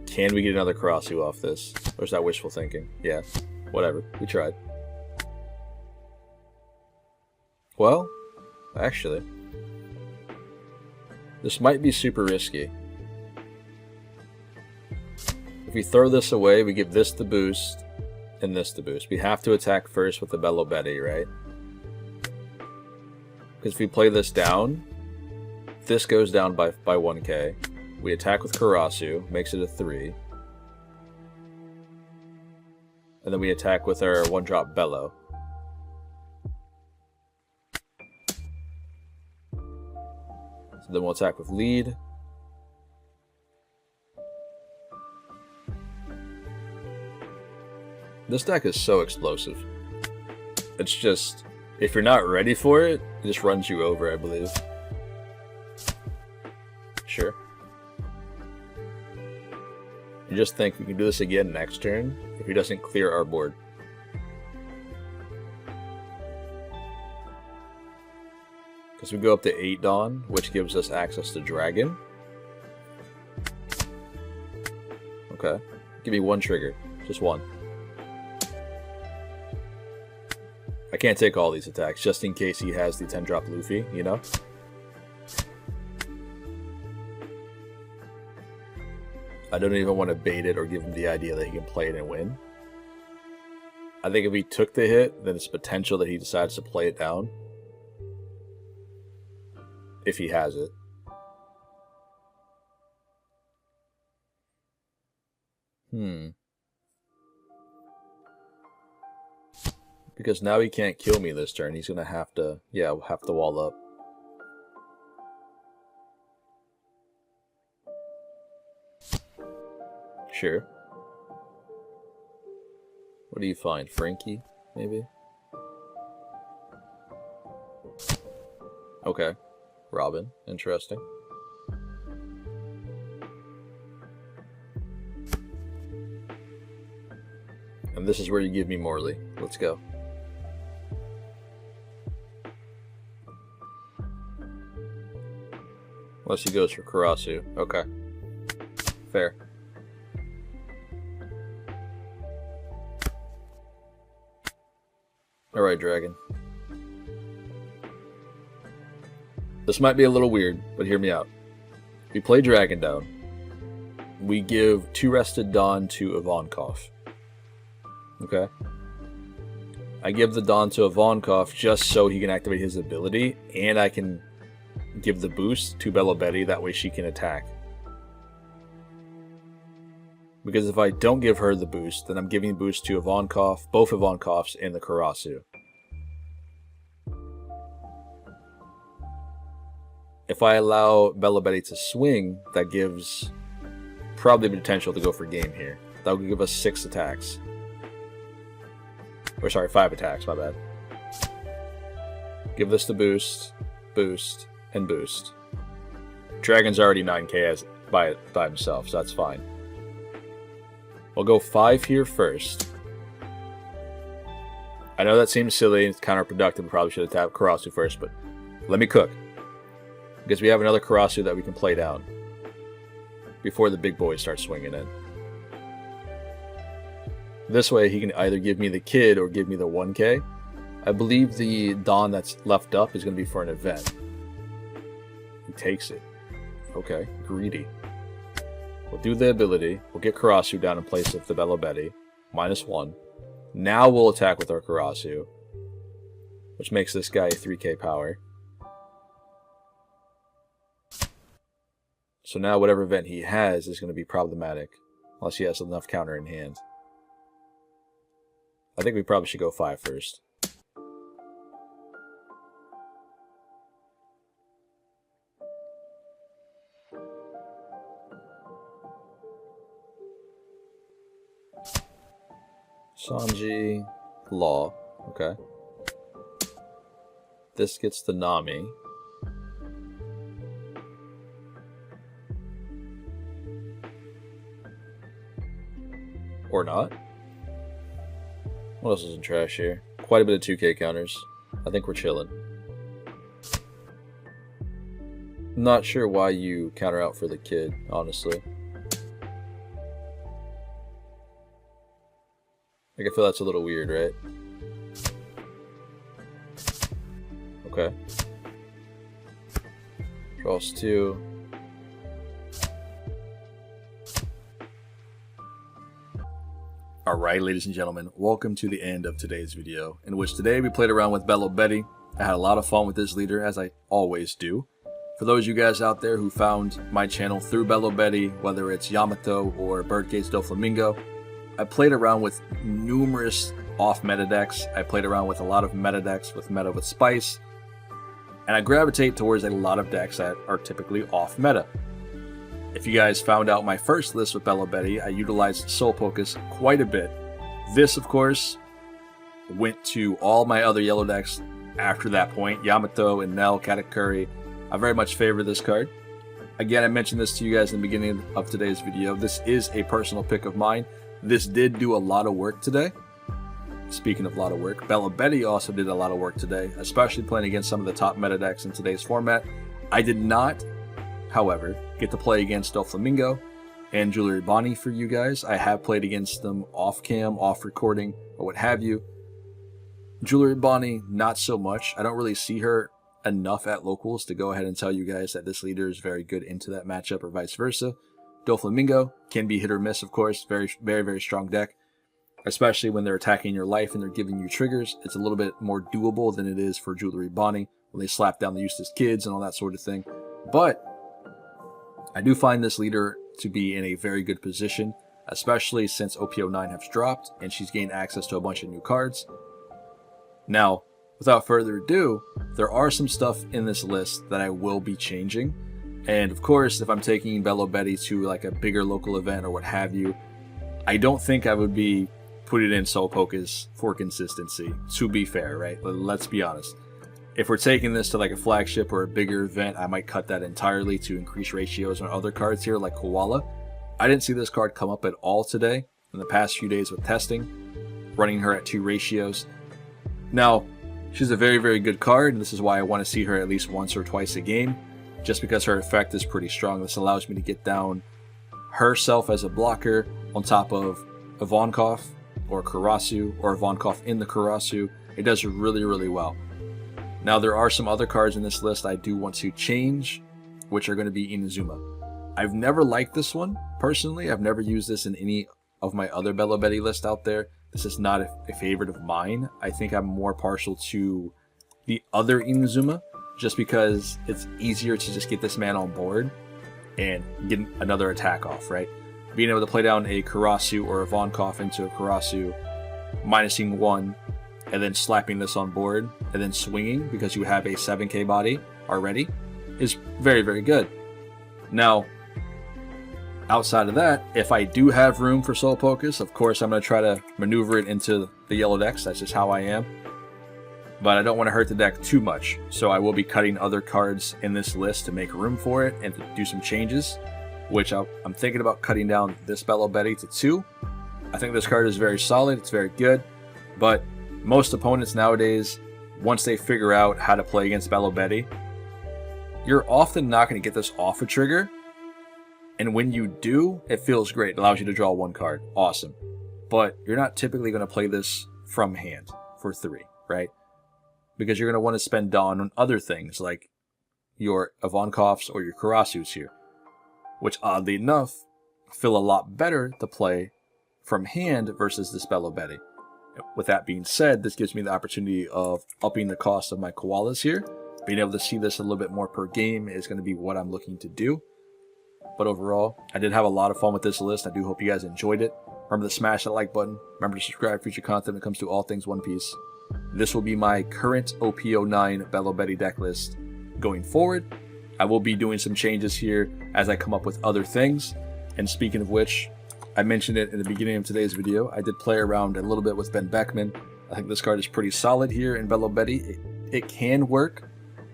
Can we get another Karasu off this? Or is that wishful thinking? Yeah. Whatever. We tried. Well, actually, this might be super risky. If we throw this away, we give this the boost and this the boost. We have to attack first with the Belo Betty, right? Because if we play this down, this goes down by 1k. We attack with Karasu, makes it a 3. And then we attack with our 1-drop Belo. So then we'll attack with lead. This deck is so explosive. It's just, if you're not ready for it, it just runs you over, I believe. Sure. You just think we can do this again next turn if he doesn't clear our board. Because we go up to 8 Dawn, which gives us access to Dragon. Okay. Give me 1 trigger. Just 1. I can't take all these attacks, just in case he has the 10-drop Luffy, you know? I don't even want to bait it or give him the idea that he can play it and win. I think if he took the hit, then it's potential that he decides to play it down. If he has it. Because now he can't kill me this turn. He's going to have to, yeah, have to wall up. Sure. What do you find? Frankie, maybe? Okay. Robin. Interesting. And this is where you give me Morley. Let's go. Unless he goes for Karasu. Okay. Fair. Alright, Dragon. This might be a little weird, but hear me out. We play Dragon down. We give 2 Rested Dawn to Ivankov. Okay? I give the Dawn to Ivankov just so he can activate his ability, and I can give the boost to Belo Betty, that way she can attack. Because if I don't give her the boost, then I'm giving the boost to Ivankov, both Ivankovs, and the Karasu. If I allow Belo Betty to swing, that gives probably the potential to go for game here. That will give us 6 attacks. Or sorry, 5 attacks, my bad. Give this the boost, boost, and boost. Dragon's already 9k by himself, so that's fine. We'll go 5 here first. I know that seems silly, it's counterproductive, we probably should have tapped Karasu first, but let me cook. Because we have another Karasu that we can play down before the big boys start swinging in. This way he can either give me the kid or give me the 1k. I believe the Dawn that's left up is going to be for an event. He takes it. Okay, greedy. We'll do the ability. We'll get Karasu down in place of the Belo Betty. -1. Now we'll attack with our Karasu, which makes this guy a 3k power. So now whatever event he has is going to be problematic, unless he has enough counter in hand. I think we probably should go 5 first. Sanji, Law, okay. This gets the Nami. Or not. What else is in trash here? Quite a bit of 2k counters. I think we're chilling. Not sure why you counter out for the kid, honestly. Like, I feel that's a little weird, right? Okay. Draws 2. Alright, ladies and gentlemen, welcome to the end of today's video, in which today we played around with Belo Betty. I had a lot of fun with this leader, as I always do. For those of you guys out there who found my channel through Belo Betty, whether it's Yamato or Birdcage Doflamingo, I played around with numerous off-meta decks. I played around with a lot of meta decks with meta with Spice, and I gravitate towards a lot of decks that are typically off-meta. If you guys found out my first list with Belo Betty, I utilized Soul Pocus quite a bit. This, of course, went to all my other yellow decks after that point. Yamato and Nell, Katakuri. I very much favor this card. Again, I mentioned this to you guys in the beginning of today's video. This is a personal pick of mine. This did do a lot of work today. Speaking of a lot of work, Belo Betty also did a lot of work today, especially playing against some of the top meta decks in today's format. I did not, however, get to play against Doflamingo and Jewelry Bonnie for you guys. I have played against them off cam, off recording, or what have you. Jewelry Bonnie, not so much. I don't really see her enough at locals to go ahead and tell you guys that this leader is very good into that matchup or vice versa. Doflamingo can be hit or miss, of course. Very, very, very strong deck. Especially when they're attacking your life and they're giving you triggers. It's a little bit more doable than it is for Jewelry Bonnie when they slap down the Eustace kids and all that sort of thing. But I do find this leader to be in a very good position, especially since OP09 has dropped and she's gained access to a bunch of new cards. Now, without further ado, there are some stuff in this list that I will be changing. And of course, if I'm taking Belo Betty to like a bigger local event or what have you, I don't think I would be putting in Soul Pocus for consistency, to be fair, right? Let's be honest. If we're taking this to like a flagship or a bigger event, I might cut that entirely to increase ratios on other cards here like Koala. I didn't see this card come up at all today in the past few days with testing, running her at 2 ratios. Now, she's a very, very good card, and this is why I want to see her at least once or twice a game, just because her effect is pretty strong. This allows me to get down herself as a blocker on top of Ivankov or Karasu, or Ivankov in the Karasu. It does really, really well. Now, there are some other cards in this list I do want to change, which are going to be Inazuma. I've never liked this one, personally. I've never used this in any of my other Belo Betty lists out there. This is not a favorite of mine. I think I'm more partial to the other Inazuma, just because it's easier to just get this man on board and get another attack off, right? Being able to play down a Karasu or a Ivankov into a Karasu, minusing 1, and then slapping this on board, and then swinging because you have a 7k body already, is very, very good. Now, outside of that, if I do have room for Soul Pocus, of course I'm going to try to maneuver it into the yellow decks. That's just how I am. But I don't want to hurt the deck too much, so I will be cutting other cards in this list to make room for it and to do some changes. which I'm thinking about cutting down this Belo Betty to 2. I think this card is very solid, it's very good, but most opponents nowadays, once they figure out how to play against Belo Betty, you're often not going to get this off a trigger, and when you do, it feels great. It allows you to draw 1 card. Awesome. But you're not typically going to play this from hand for 3, right? Because you're going to want to spend Dawn on other things, like your Ivan Karasus or your Karasus here, which oddly enough feel a lot better to play from hand versus this Belo Betty. With that being said, this gives me the opportunity of upping the cost of my koalas here. Being able to see this a little bit more per game is going to be what I'm looking to do. But overall, I did have a lot of fun with this list. I do hope you guys enjoyed it. Remember to smash that like button. Remember to subscribe for future content when it comes to all things One Piece. This will be my current OP09 Belo Betty deck list going forward. I will be doing some changes here as I come up with other things. And speaking of which, I mentioned it in the beginning of today's video. I did play around a little bit with Ben Beckman. I think this card is pretty solid here in Belo Betty. It can work.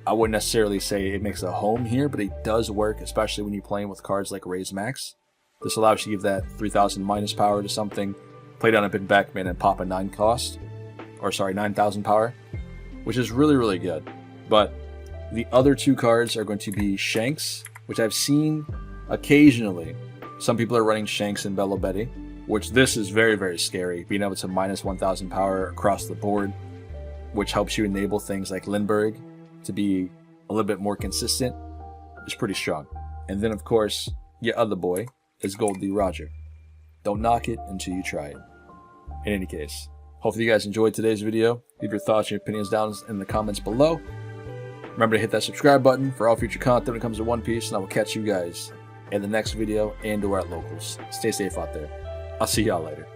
I wouldn't necessarily say it makes a home here, but it does work, especially when you're playing with cards like Raise Max. This allows you to give that 3,000 minus power to something, play down a Ben Beckman and pop a 9,000 power, which is really, really good. But the other 2 cards are going to be Shanks, which I've seen occasionally. Some people are running Shanks in Belo Betty, which this is very, very scary, being able to minus 1,000 power across the board, which helps you enable things like Lindbergh to be a little bit more consistent. Is pretty strong. And then, of course, your other boy is Gold D. Roger. Don't knock it until you try it. In any case, hopefully you guys enjoyed today's video. Leave your thoughts and your opinions down in the comments below. Remember to hit that subscribe button for all future content when it comes to One Piece, and I will catch you guys in the next video and or at locals. Stay safe out there. I'll see y'all later.